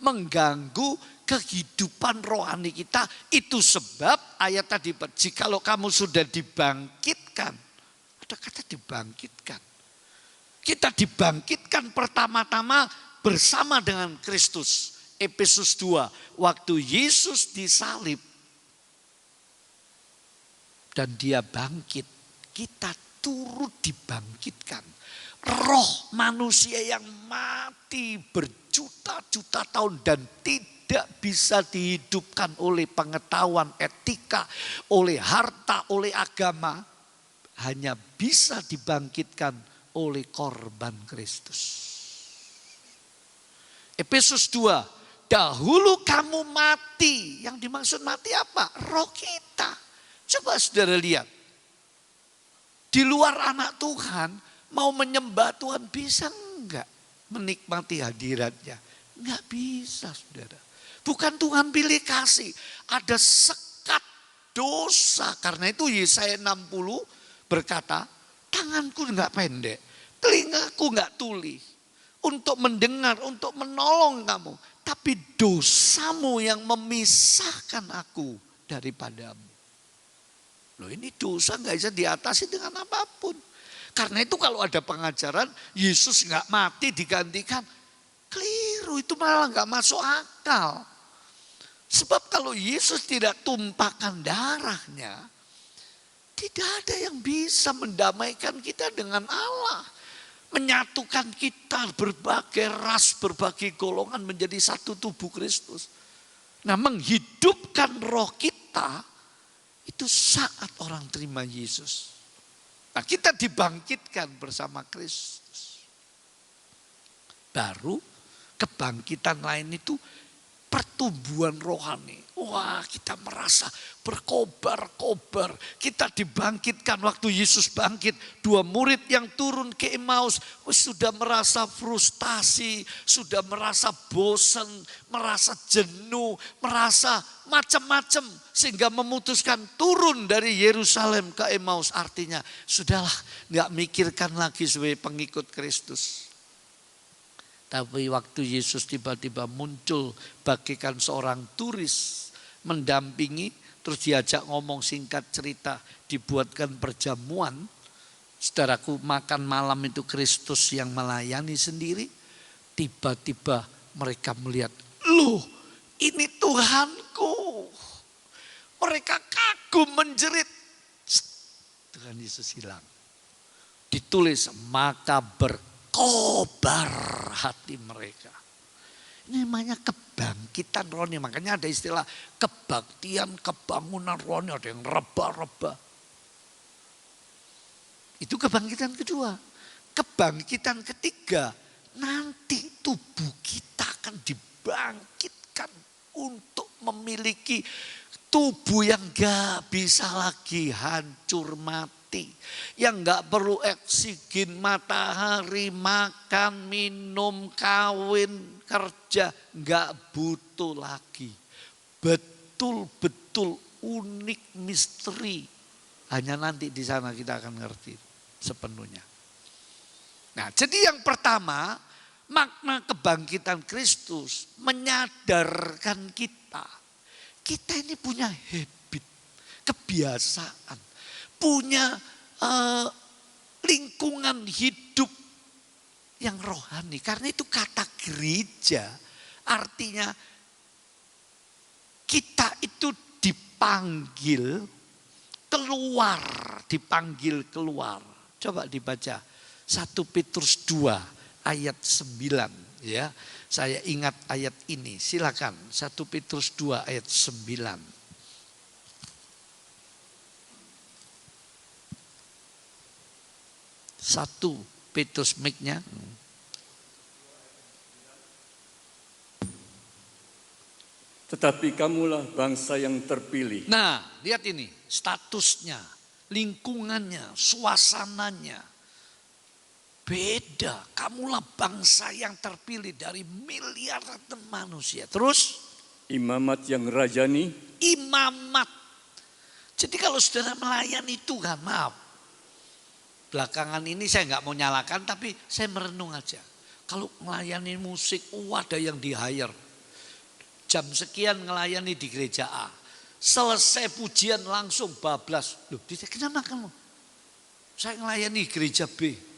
Mengganggu kehidupan rohani kita. Itu sebab ayat tadi, jikalau kamu sudah dibangkitkan. Ada kata dibangkitkan. Kita dibangkitkan pertama-tama bersama dengan Kristus. Efesus 2, waktu Yesus disalib dan dia bangkit, kita turut dibangkitkan. Roh manusia yang mati berjuta-juta tahun dan tidak bisa dihidupkan oleh pengetahuan etika, oleh harta, oleh agama, hanya bisa dibangkitkan oleh korban Kristus. Efesus 2, dahulu kamu mati. Yang dimaksud mati apa? Roh kita. Coba saudara lihat. Di luar anak Tuhan, mau menyembah Tuhan bisa enggak menikmati hadiratnya? Enggak bisa saudara. Bukan Tuhan pilih kasih. Ada sekat dosa. Karena itu Yesaya 60 berkata, tanganku enggak pendek, telingaku enggak tuli. Untuk mendengar, untuk menolong kamu. Tapi dosamu yang memisahkan aku daripadamu. Loh ini dosa gak bisa diatasi dengan apapun. Karena itu kalau ada pengajaran Yesus gak mati digantikan. Keliru, itu malah gak masuk akal. Sebab kalau Yesus tidak tumpahkan darahnya, tidak ada yang bisa mendamaikan kita dengan Allah. Menyatukan kita berbagai ras, berbagai golongan menjadi satu tubuh Kristus. Nah menghidupkan roh kita itu saat orang terima Yesus. Nah kita dibangkitkan bersama Kristus. Baru kebangkitan lain itu pertumbuhan rohani. Wah kita merasa berkobar-kobar. Kita dibangkitkan waktu Yesus bangkit. 2 murid yang turun ke Emmaus sudah merasa frustasi. Sudah merasa bosan, merasa jenuh, merasa macam-macam. Sehingga memutuskan turun dari Yerusalem ke Emmaus. Artinya sudahlah gak mikirkan lagi sebagai pengikut Kristus. Tapi waktu Yesus tiba-tiba muncul bagaikan seorang turis mendampingi, terus diajak ngomong singkat cerita, dibuatkan perjamuan. Saudaraku, makan malam itu Kristus yang melayani sendiri. Tiba-tiba mereka melihat, loh ini Tuhanku. Mereka kagum menjerit. Tuhan Yesus hilang. Ditulis, maka berkobar hati mereka. Ini namanya kebangkitan rohani. Makanya ada istilah kebaktian, kebangunan rohani. Ada yang reba-reba. Itu kebangkitan kedua. Kebangkitan ketiga. Nanti tubuh kita akan dibangkitkan untuk memiliki tubuh yang gak bisa lagi hancur mati. Yang gak perlu oksigen, matahari, makan, minum, kawin, kerja. Gak butuh lagi. Betul-betul unik misteri. Hanya nanti di sana kita akan ngerti sepenuhnya. Nah, jadi yang pertama, makna kebangkitan Kristus menyadarkan kita. Kita ini punya habit, kebiasaan, punya lingkungan hidup yang rohani. Karena itu kata gereja artinya kita itu dipanggil keluar. Coba dibaca 1 Petrus 2 ayat 9 ya. Saya ingat ayat ini. Silakan 1 Petrus 2 ayat 9. Satu Petrus mic-nya. Tetapi kamulah bangsa yang terpilih. Nah, lihat ini statusnya, lingkungannya, suasananya. Beda, kamulah bangsa yang terpilih dari miliaran manusia. Terus? Imamat yang rajani. Imamat. Jadi kalau saudara melayani Tuhan, maaf. Belakangan ini saya nggak mau nyalakan, tapi saya merenung aja. Kalau melayani musik, ada yang di-hire. Jam sekian melayani di gereja A. Selesai pujian langsung bablas. Loh, kenapa kamu? Saya melayani gereja B.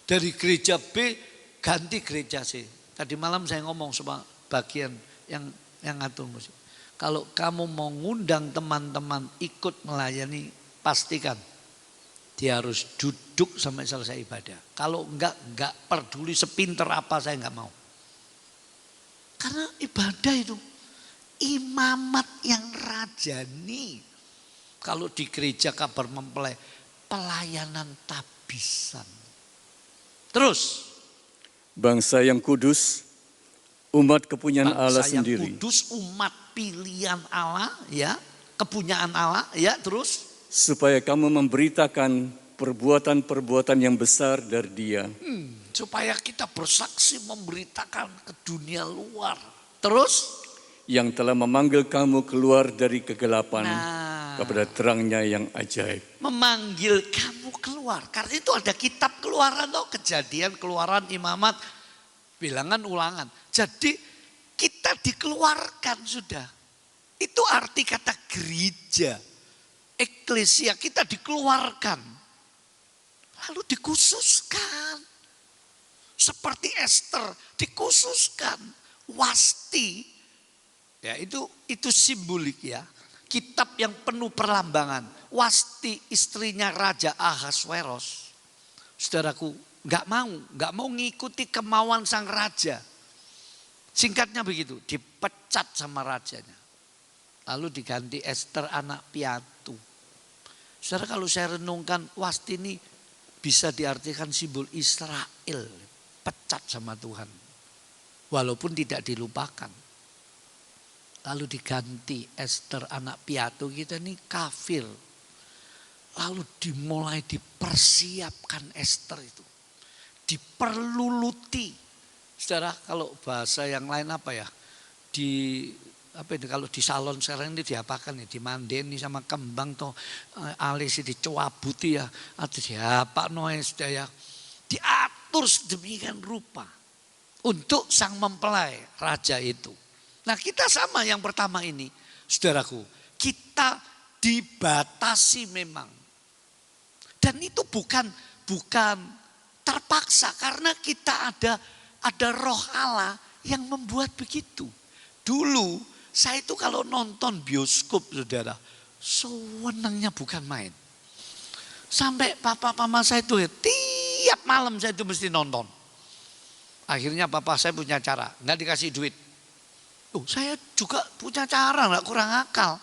Dari gereja B ganti gereja C. Tadi malam saya ngomong sama bagian yang ngatur musik. Kalau kamu mau ngundang teman-teman ikut melayani, pastikan dia harus duduk sampai selesai ibadah. Kalau enggak peduli sepinter apa, saya enggak mau. Karena ibadah itu imamat yang rajani. Kalau di gereja kabar mempelai, pelayanan tabisan. Terus. Bangsa yang kudus, umat kepunyaan Allah sendiri. Bangsa yang kudus, umat pilihan Allah, ya, kepunyaan Allah, ya, terus. Supaya kamu memberitakan perbuatan-perbuatan yang besar dari Dia. Supaya kita bersaksi memberitakan ke dunia luar. Terus. Yang telah memanggil kamu keluar dari kegelapan kepada terangnya yang ajaib. Memanggil kamu keluar. Karena itu ada kitab keluaran, kejadian, keluaran, imamat, bilangan, ulangan. Jadi kita dikeluarkan sudah. Itu arti kata gereja. Eklesia, kita dikeluarkan. Lalu dikhususkan. Seperti Esther dikhususkan. Wasti. Ya, itu simbolik ya. Kitab yang penuh perlambangan. Wasti istrinya Raja Ahasweros. Saudaraku, nggak mau ngikuti kemauan sang raja. Singkatnya begitu, dipecat sama rajanya. Lalu diganti Esther anak piatu. Saudara, kalau saya renungkan, Wasti ini bisa diartikan simbol Israel. Pecat sama Tuhan. Walaupun tidak dilupakan. Lalu diganti Esther anak piatu, kita ini kafir. Lalu dimulai dipersiapkan Esther itu. Diperluluti. Saudara, kalau bahasa yang lain apa ya? Kalau di salon sekarang ini diapakan ya? Dimandeni sama kembang toh alis dicuabuti ya. Atau diapa noes ya. Diatur sedemikian rupa. Untuk sang mempelai raja itu. Nah kita sama yang pertama ini, saudaraku. Kita dibatasi memang. Dan itu bukan terpaksa karena kita ada roh Allah yang membuat begitu. Dulu saya itu kalau nonton bioskop saudara, sewenangnya bukan main. Sampai papa mama saya itu tiap malam saya itu mesti nonton. Akhirnya papa saya punya cara, nggak dikasih duit. Saya juga punya cara, nggak kurang akal.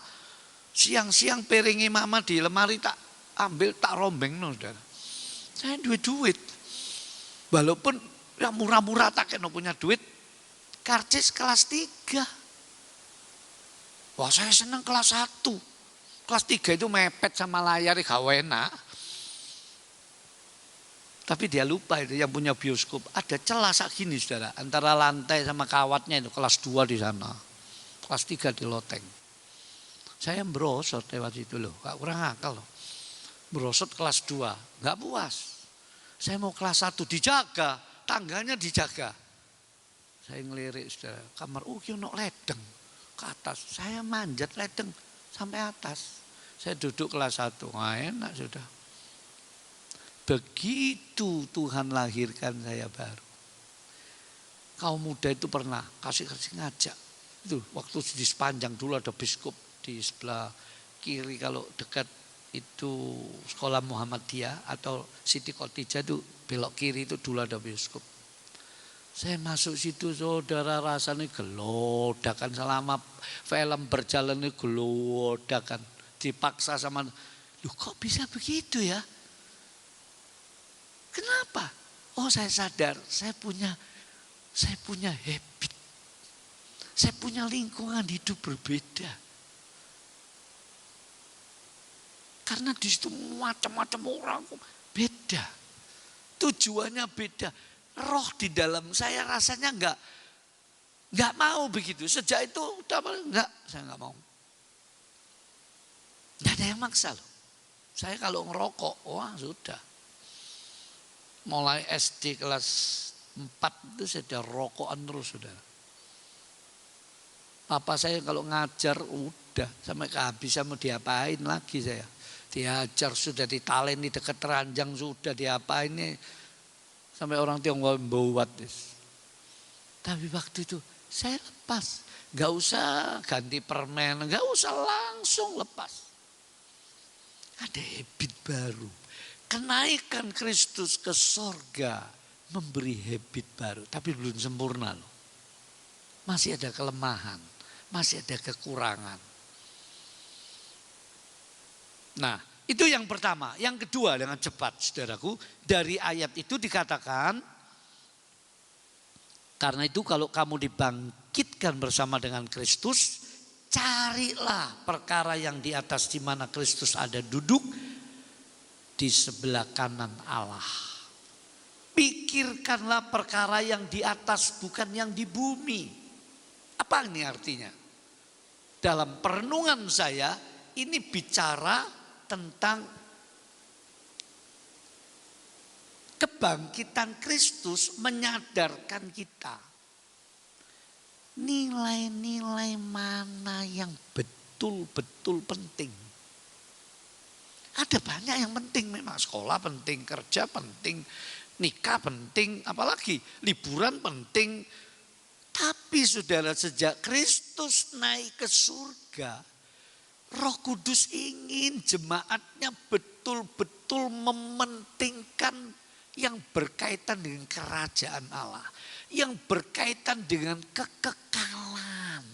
Siang-siang piringnya mama di lemari tak ambil, tak rombeng no, saudara. Saya duit. Walaupun yang murah-murah tak kena punya duit. Karcis kelas 3. Wah saya senang kelas 1. Kelas 3 itu mepet sama layar gak enak. Tapi dia lupa itu yang punya bioskop. Ada celah gini saudara. Antara lantai sama kawatnya itu kelas 2 di sana. Kelas 3 di loteng. Saya merosot lewat itu loh. Gak kurang akal loh. Merosot kelas 2. Gak puas. Saya mau kelas 1 dijaga. Tangganya dijaga. Saya ngelirik saudara. Kamar kena ledeng ke atas. Saya manjat ledeng sampai atas. Saya duduk kelas 1. Wah enak sudah. Begitu Tuhan lahirkan saya baru. Kaum muda itu pernah kasih ngajak. Itu waktu di sepanjang dulu ada biskop di sebelah kiri kalau dekat itu sekolah Muhammadiyah atau Siti Khotijah itu belok kiri itu dulu ada biskop. Saya masuk situ saudara rasanya gelodakan selama film berjalan itu gelodakan. Dipaksa sama, loh kok bisa begitu ya? Kenapa? Saya sadar saya punya habit. Saya punya lingkungan hidup berbeda. Karena di situ macam-macam orang beda. Tujuannya beda. Roh di dalam saya rasanya enggak mau begitu. Sejak itu udah saya enggak mau. Enggak ada yang maksa loh. Saya kalau ngerokok, wah sudah. Mulai SD kelas 4 itu saya udah rokokan terus sudah. Papa saya kalau ngajar udah sampai kehabisan mau diapain lagi saya. Diajar sudah ditalen di dekat ranjang sudah diapain nih. Sampai orang Tionghoa membuat. Tapi waktu itu saya lepas. Gak usah ganti permen, gak usah langsung lepas. Ada habit baru. Kenaikan Kristus ke sorga memberi habit baru. Tapi belum sempurna loh. Masih ada kelemahan. Masih ada kekurangan. Nah itu yang pertama. Yang kedua dengan cepat saudaraku. Dari ayat itu dikatakan. Karena itu kalau kamu dibangkitkan bersama dengan Kristus. Carilah perkara yang di atas di mana Kristus ada duduk. Di sebelah kanan Allah. Pikirkanlah perkara yang di atas bukan yang di bumi. Apa ini artinya? Dalam perenungan saya ini bicara tentang kebangkitan Kristus menyadarkan kita. Nilai-nilai mana yang betul-betul penting. Ada banyak yang penting memang. Sekolah penting, kerja penting, nikah penting, apalagi liburan penting. Tapi saudara sejak Kristus naik ke surga, Roh Kudus ingin jemaatnya betul-betul mementingkan yang berkaitan dengan kerajaan Allah. Yang berkaitan dengan kekekalan.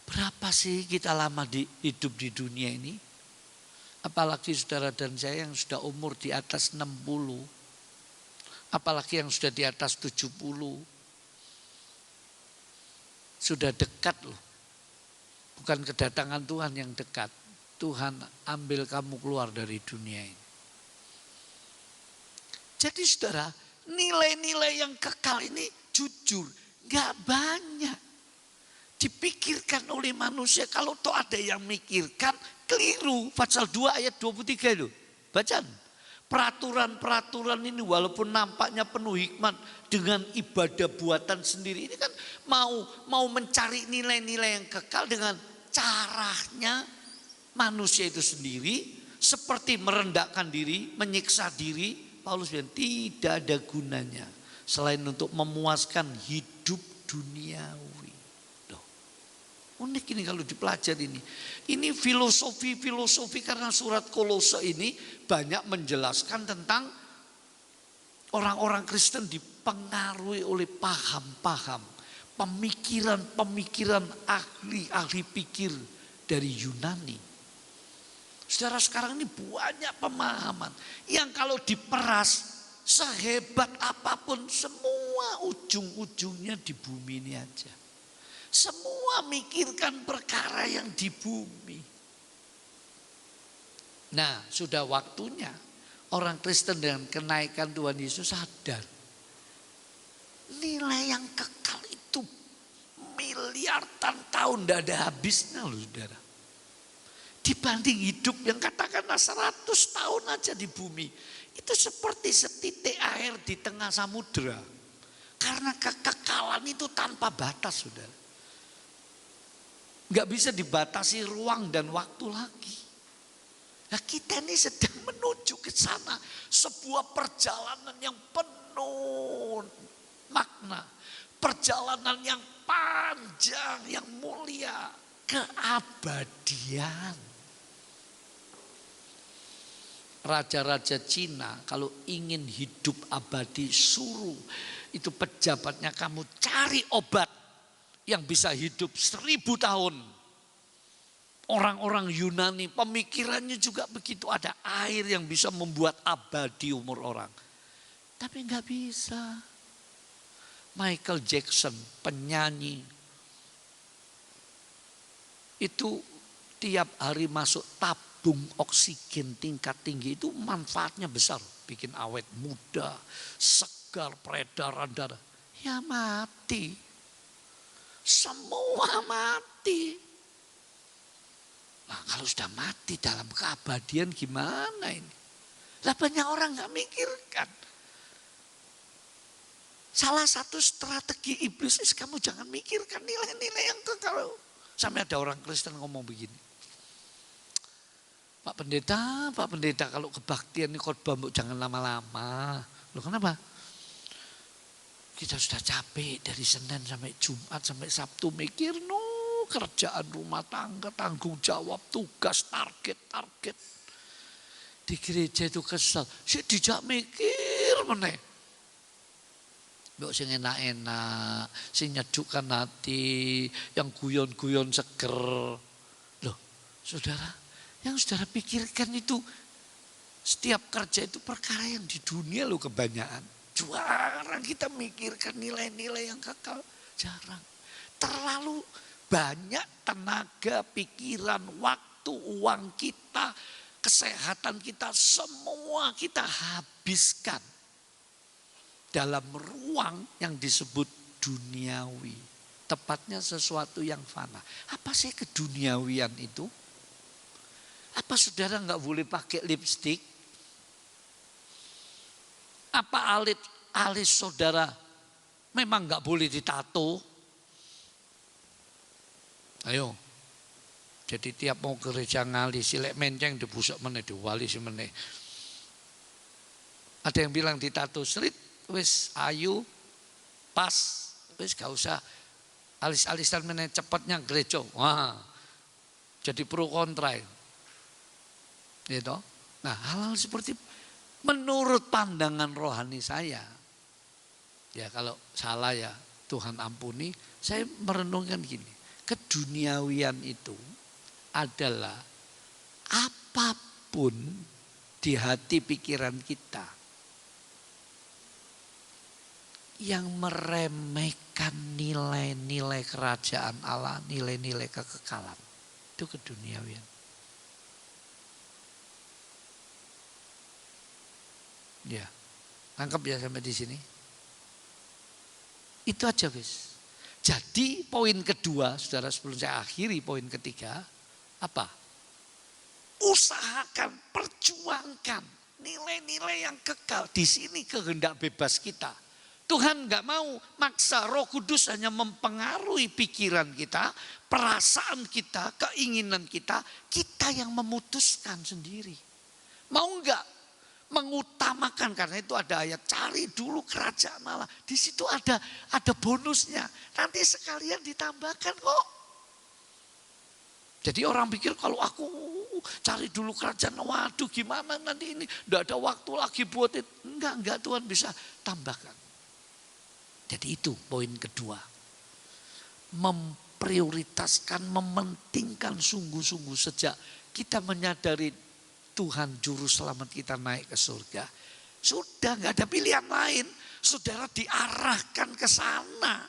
Berapa sih kita lama hidup di dunia ini? Apalagi saudara dan saya yang sudah umur di atas 60. Apalagi yang sudah di atas 70. Sudah dekat loh. Bukan kedatangan Tuhan yang dekat. Tuhan ambil kamu keluar dari dunia ini. Jadi saudara, nilai-nilai yang kekal ini jujur gak banyak dipikirkan oleh manusia. Kalau toh ada yang mikirkan, keliru. Pasal 2 ayat 23 itu. Bacaan. peraturan-peraturan ini walaupun nampaknya penuh hikmat dengan ibadah buatan sendiri, ini kan mau mencari nilai-nilai yang kekal dengan caranya manusia itu sendiri, seperti merendahkan diri, menyiksa diri. Paulus bilang tidak ada gunanya selain untuk memuaskan hidup duniawi. Unik ini kalau dipelajari ini. Ini filosofi karena surat Kolose ini banyak menjelaskan tentang orang-orang Kristen dipengaruhi oleh paham-paham, pemikiran ahli pikir dari Yunani. Saudara, sekarang ini banyak pemahaman yang kalau diperas sehebat apapun semua ujung-ujungnya di bumi ini aja. Semua mikirkan perkara yang di bumi. Nah, sudah waktunya orang Kristen dengan kenaikan Tuhan Yesus sadar. Nilai yang kekal itu miliaran tahun tidak ada habisnya loh saudara. Dibanding hidup yang katakanlah 100 tahun aja di bumi. Itu seperti setitik air di tengah samudera. Karena kekekalan itu tanpa batas saudara. Gak bisa dibatasi ruang dan waktu lagi. Nah, kita ini sedang menuju ke sana. Sebuah perjalanan yang penuh makna. Perjalanan yang panjang, yang mulia. Keabadian. Raja-raja Cina kalau ingin hidup abadi suruh itu pejabatnya, kamu cari obat yang bisa hidup 1000 tahun. Orang-orang Yunani pemikirannya juga begitu. Ada air yang bisa membuat abadi umur orang. Tapi nggak bisa. Michael Jackson, penyanyi, itu tiap hari masuk tabung oksigen tingkat tinggi, itu manfaatnya besar. Bikin awet muda, segar, peredaran darah. Ya mati. Semua mati. Nah, kalau sudah mati dalam keabadian gimana ini? Lah banyak orang gak mikirkan. Salah satu strategi iblis is kamu jangan mikirkan nilai-nilai yang kekal. Sampai ada orang Kristen ngomong begini. Pak Pendeta kalau kebaktian ini khotbah jangan lama-lama. Loh kenapa? Kita sudah capek dari Senin sampai Jumat sampai Sabtu mikir kerjaan rumah tangga, tanggung jawab, tugas, target. Di gereja itu kesel. Saya dijak mikir meneh. Mbok sing enak-enak, sing nyedukkan hati, yang guyon-guyon seger. Loh, saudara, yang saudara pikirkan itu setiap kerja itu perkara yang di dunia loh kebanyakan. Jarang kita mikirkan nilai-nilai yang kekal. Jarang. Terlalu banyak tenaga, pikiran, waktu, uang kita, kesehatan kita, semua kita habiskan dalam ruang yang disebut duniawi. Tepatnya sesuatu yang fana. Apa sih keduniawian itu? Apa saudara nggak boleh pakai lipstik? Apa alis saudara memang nggak boleh ditato? Ayo. Jadi tiap mau gereja ngali silek menceng dibusuk meneh diwali si meneh. Ada yang bilang ditato selit wis ayu pas wis gak usah alis-alisan meneh cepatnya gereja. Wah. Jadi pro kontra. Gitu. Nah, hal-hal seperti menurut pandangan rohani saya, ya kalau salah ya Tuhan ampuni, saya merenungkan gini, keduniawian itu adalah apapun di hati pikiran kita yang meremehkan nilai-nilai kerajaan Allah, nilai-nilai kekekalan. Itu keduniawian. Ya, tangkap ya sampai di sini. Itu aja guys. Jadi poin kedua, saudara, sebelum saya akhiri poin ketiga, apa? Usahakan, perjuangkan nilai-nilai yang kekal. Di sini kehendak bebas kita. Tuhan nggak mau maksa. Roh Kudus hanya mempengaruhi pikiran kita, perasaan kita, keinginan kita. Kita yang memutuskan sendiri. Mau nggak mengutamakan, karena itu ada ayat cari dulu kerajaan Allah. Di situ ada bonusnya. Nanti sekalian ditambahkan kok. Jadi orang pikir kalau aku cari dulu kerajaan, waduh gimana nanti ini, enggak ada waktu lagi buat itu. Enggak, Tuhan bisa tambahkan. Jadi itu poin kedua. Memprioritaskan, mementingkan sungguh-sungguh sejak kita menyadari Tuhan juru selamat kita naik ke surga. Sudah enggak ada pilihan lain. Saudara diarahkan ke sana.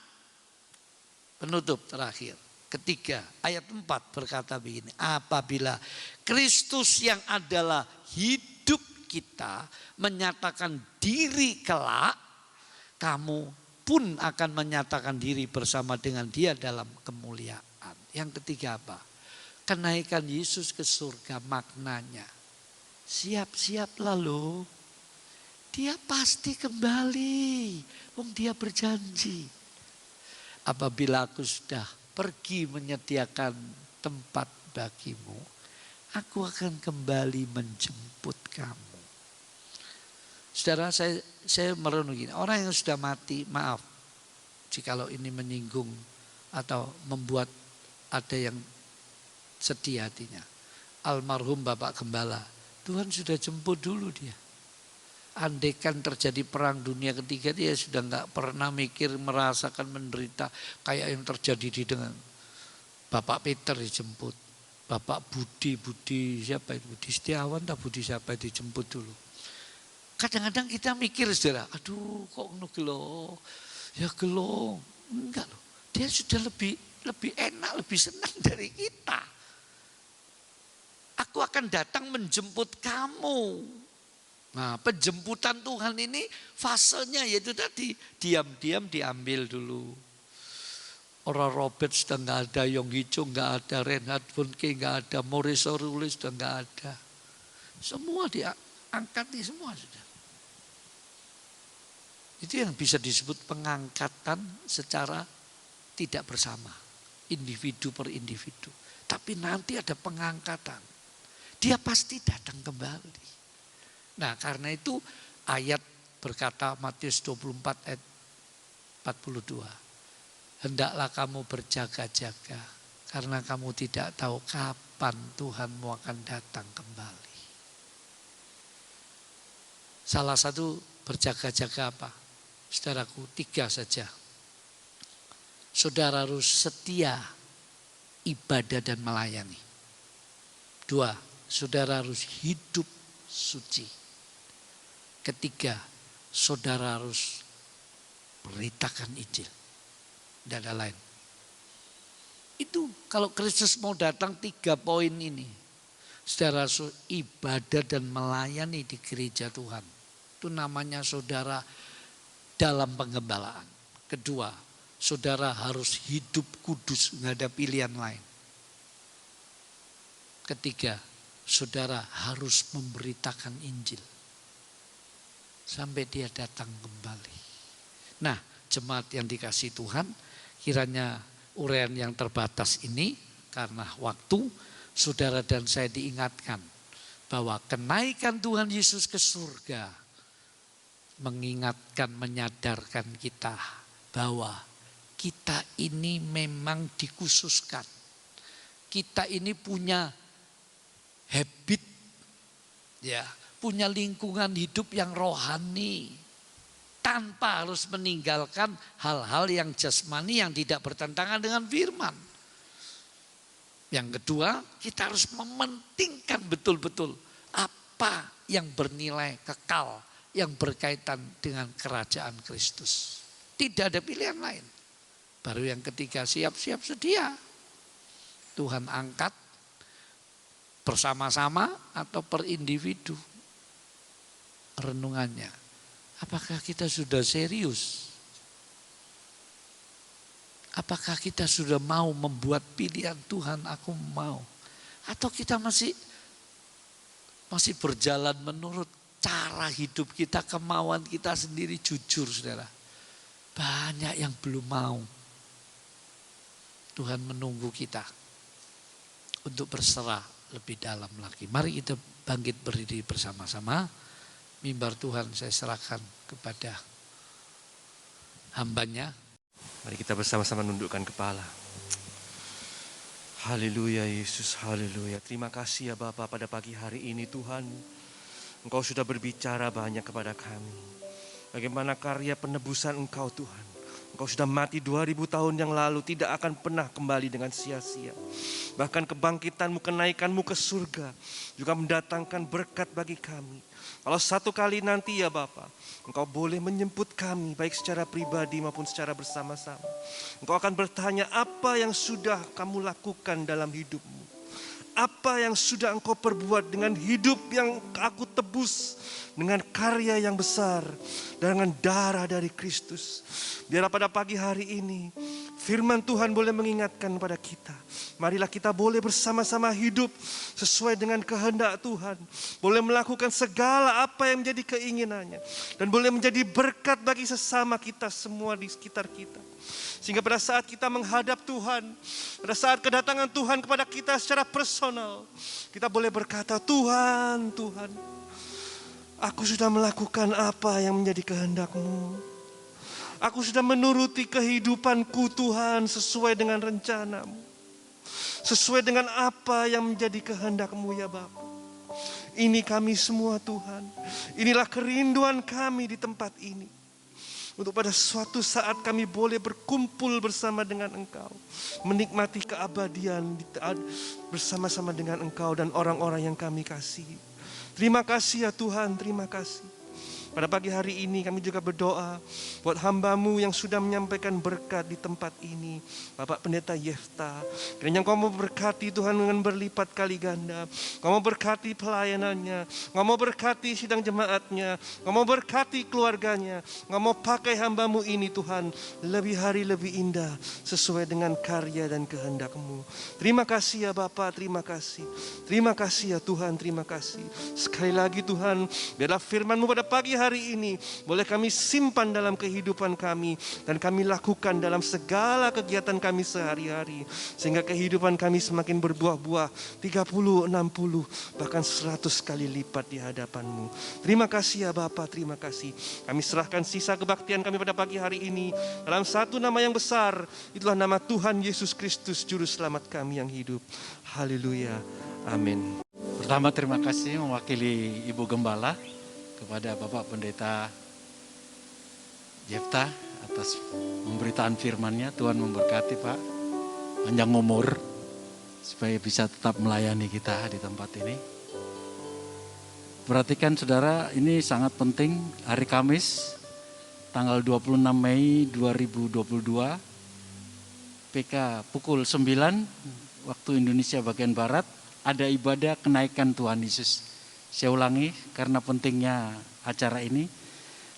Penutup terakhir. Ketiga, ayat 4 berkata begini, apabila Kristus yang adalah hidup kita menyatakan diri kelak, kamu pun akan menyatakan diri bersama dengan Dia dalam kemuliaan. Yang ketiga apa? Kenaikan Yesus ke surga maknanya. Siap-siaplah loh. Dia pasti kembali. Wong Dia berjanji. Apabila aku sudah pergi menyediakan tempat bagimu, aku akan kembali menjemput kamu. Saudara, saya merenungi, orang yang sudah mati, maaf jikalau ini menyinggung atau membuat ada yang sedih hatinya. Almarhum Bapak Gembala, Tuhan sudah jemput dulu dia. Andaikan terjadi perang dunia ketiga, dia sudah nggak pernah mikir merasakan menderita kayak yang terjadi di dengan Bapak Peter dijemput, Bapak Budi siapa itu, Budi Setiawan tak Budi siapa dijemput dulu. Kadang-kadang kita mikir saudara, aduh kok gelo, ya gelo, enggak loh, dia sudah lebih enak, lebih senang dari kita. Aku akan datang menjemput kamu. Nah, penjemputan Tuhan ini fasenya yaitu tadi diam-diam diambil dulu. Orang Robert sudah nggak ada, Yong Hicho nggak ada, Reinhard Bonnke nggak ada, Maurice Aurelius sudah nggak ada. Semua diangkat nih semua sudah. Itu yang bisa disebut pengangkatan secara tidak bersama, individu per individu. Tapi nanti ada pengangkatan. Dia pasti datang kembali. Nah, karena itu ayat berkata Matius 24 ayat 42. Hendaklah kamu berjaga-jaga karena kamu tidak tahu kapan Tuhanmu akan datang kembali. Salah satu berjaga-jaga apa? Saudaraku, 3 saja. Saudara harus setia ibadah dan melayani. 2, saudara harus hidup suci. 3, saudara harus beritakan Injil. Tidak ada lain. Itu kalau Kristus mau datang 3 poin ini. Saudara ibadah dan melayani di gereja Tuhan. Itu namanya saudara dalam penggembalaan. 2, saudara harus hidup kudus, nggak ada pilihan lain. 3, saudara harus memberitakan Injil sampai dia datang kembali. Nah, jemaat yang dikasihi Tuhan, kiranya uraian yang terbatas ini karena waktu, saudara dan saya diingatkan bahwa kenaikan Tuhan Yesus ke surga mengingatkan, menyadarkan kita bahwa kita ini memang dikhususkan. Kita ini punya habit, ya, punya lingkungan hidup yang rohani, tanpa harus meninggalkan hal-hal yang jasmani yang tidak bertentangan dengan firman. Yang kedua, kita harus mementingkan betul-betul apa yang bernilai kekal, yang berkaitan dengan kerajaan Kristus. Tidak ada pilihan lain. Baru yang ketiga, siap-siap sedia. Tuhan angkat bersama-sama atau per individu. Renungannya, apakah kita sudah serius? Apakah kita sudah mau membuat pilihan Tuhan, aku mau? Atau kita masih berjalan menurut cara hidup kita, kemauan kita sendiri jujur saudara. Banyak yang belum mau. Tuhan menunggu kita untuk berserah lebih dalam lagi. Mari kita bangkit berdiri bersama-sama. Mimbar Tuhan saya serahkan kepada hambanya. Mari kita bersama-sama nundukkan kepala. Haleluya Yesus, haleluya. Terima kasih ya Bapa pada pagi hari ini Tuhan. Engkau sudah berbicara banyak kepada kami. Bagaimana karya penebusan Engkau Tuhan. Engkau sudah mati 2000 tahun yang lalu, tidak akan pernah kembali dengan sia-sia. Bahkan kebangkitanmu, kenaikanmu ke surga juga mendatangkan berkat bagi kami. Kalau satu kali nanti ya Bapa, Engkau boleh menjemput kami baik secara pribadi maupun secara bersama-sama. Engkau akan bertanya apa yang sudah kamu lakukan dalam hidupmu. Apa yang sudah engkau perbuat dengan hidup yang aku tebus. Dengan karya yang besar. Dengan darah dari Kristus. Biarlah pada pagi hari ini firman Tuhan boleh mengingatkan pada kita. Marilah kita boleh bersama-sama hidup sesuai dengan kehendak Tuhan. Boleh melakukan segala apa yang menjadi keinginannya. Dan boleh menjadi berkat bagi sesama kita semua di sekitar kita. Sehingga pada saat kita menghadap Tuhan, pada saat kedatangan Tuhan kepada kita secara personal, kita boleh berkata, Tuhan, Tuhan, aku sudah melakukan apa yang menjadi kehendak-Mu. Aku sudah menuruti kehidupanku Tuhan sesuai dengan rencana-Mu. Sesuai dengan apa yang menjadi kehendak-Mu ya Bapa. Ini kami semua Tuhan. Inilah kerinduan kami di tempat ini. Untuk pada suatu saat kami boleh berkumpul bersama dengan Engkau. Menikmati keabadian bersama-sama dengan Engkau dan orang-orang yang kami kasihi. Terima kasih ya Tuhan, terima kasih. Pada pagi hari ini kami juga berdoa buat hamba-Mu yang sudah menyampaikan berkat di tempat ini. Bapak Pendeta Yefta, kiranya Engkau mau berkati Tuhan dengan berlipat kali ganda. Engkau mau berkati pelayanannya, Engkau mau berkati sidang jemaatnya, Engkau mau berkati keluarganya. Engkau mau pakai hamba-Mu ini Tuhan, lebih hari lebih indah sesuai dengan karya dan kehendak-Mu. Terima kasih ya Bapak, terima kasih. Terima kasih ya Tuhan, terima kasih. Sekali lagi Tuhan, biarlah firman-Mu pada pagi hari ini boleh kami simpan dalam kehidupan kami dan kami lakukan dalam segala kegiatan kami sehari-hari sehingga kehidupan kami semakin berbuah-buah 30, 60 bahkan 100 kali lipat di hadapan-Mu. Terima kasih ya Bapa, terima kasih. Kami serahkan sisa kebaktian kami pada pagi hari ini dalam satu nama yang besar, itulah nama Tuhan Yesus Kristus juru selamat kami yang hidup. Haleluya. Amin. Pertama terima kasih mewakili Ibu Gembala kepada Bapak Pendeta Yefta atas pemberitaan firman-Nya. Tuhan memberkati Pak, panjang umur supaya bisa tetap melayani kita di tempat ini. Perhatikan saudara, ini sangat penting. Hari Kamis tanggal 26 Mei 2022 PK pukul 9 waktu Indonesia bagian Barat ada ibadah kenaikan Tuhan Yesus. Saya ulangi karena pentingnya acara ini.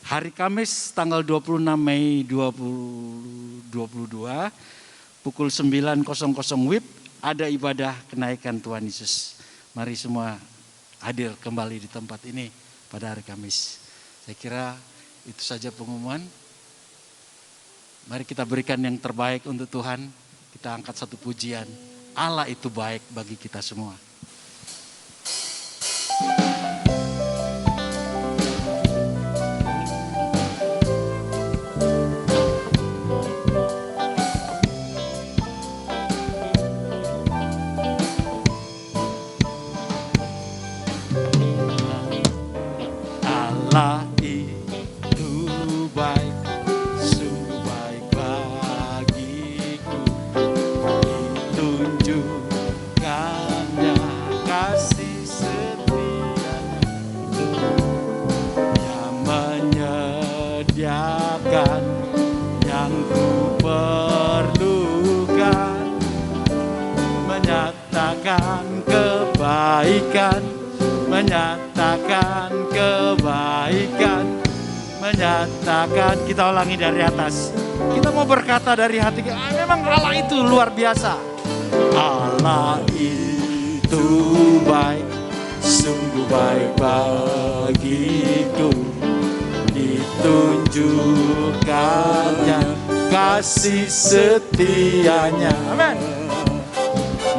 Hari Kamis tanggal 26 Mei 2022 pukul 9.00 WIB ada ibadah kenaikan Tuhan Yesus. Mari semua hadir kembali di tempat ini pada hari Kamis. Saya kira itu saja pengumuman. Mari kita berikan yang terbaik untuk Tuhan. Kita angkat satu pujian. Allah itu baik bagi kita semua. Allah itu baik, sungguh baik bagiku. Ditunjukkannya kasih setia yang menyediakan yang ku perlukan, menyatakan kebaikan, menyatakan kebaikan, menyatakan. Kita ulangi dari atas. Kita mau berkata dari hati. Memang Allah itu luar biasa. Allah itu baik, sungguh baik bagiku. Ditunjukkannya kasih setianya, amin,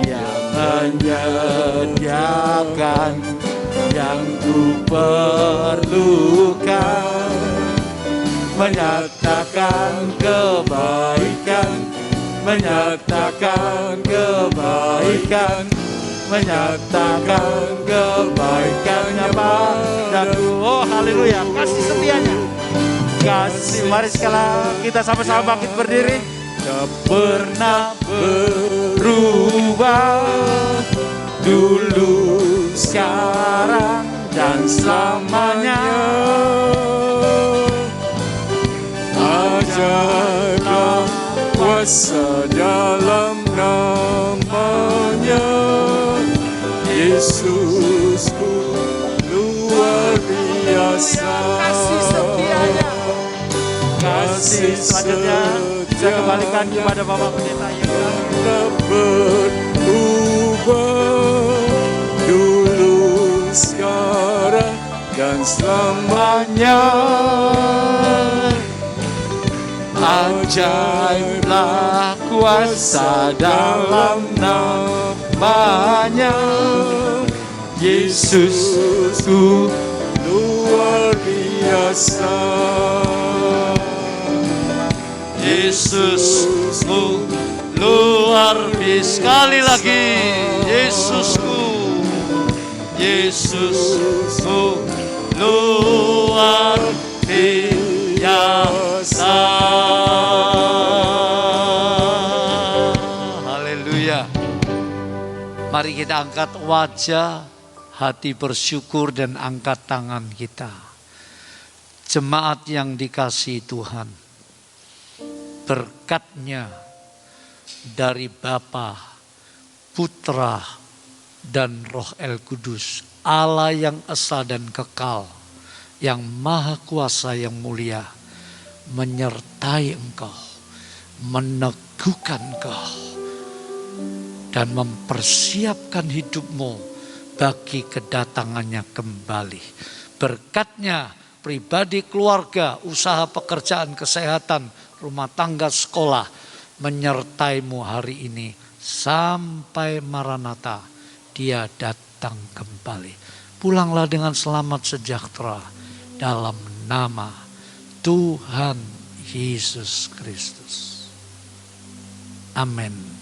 yang menyediakan yang ku perlukan, menyatakan kebaikan, menyatakan kebaikan, menyatakan kebaikannya padaku. Oh haleluya, kasih setianya, kasih. Mari sekarang kita sama-sama bangkit berdiri. Tak pernah berubah, dulu, sekarang, dan selamanya. Ajaiblah kuasa dalam namanya, Yesusku luar biasa. Kasih setianya. Kasih selanjutnya saya kembalikan kepada Bapak Pendeta yang tak berubah, dulu, sekarang, dan selamanya. ajaiblah kuasa dalam namanya, Yesusku luar biasa. Yesusku luar biasa. Sekali lagi, Yesusku, Yesusku luar biasa. Haleluya. Mari kita angkat wajah, hati bersyukur dan angkat tangan kita. Jemaat yang dikasihi Tuhan, berkat-Nya dari Bapa, Putra, dan Roh El Kudus, Allah yang esa dan kekal, yang maha kuasa, yang mulia, menyertai engkau, meneguhkan engkau, dan mempersiapkan hidupmu bagi kedatangannya kembali. Berkat-Nya pribadi, keluarga, usaha, pekerjaan, kesehatan, rumah tangga, sekolah, menyertaimu hari ini sampai Maranatha, Dia datang kembali. Pulanglah dengan selamat sejahtera dalam nama Tuhan Yesus Kristus. Amin.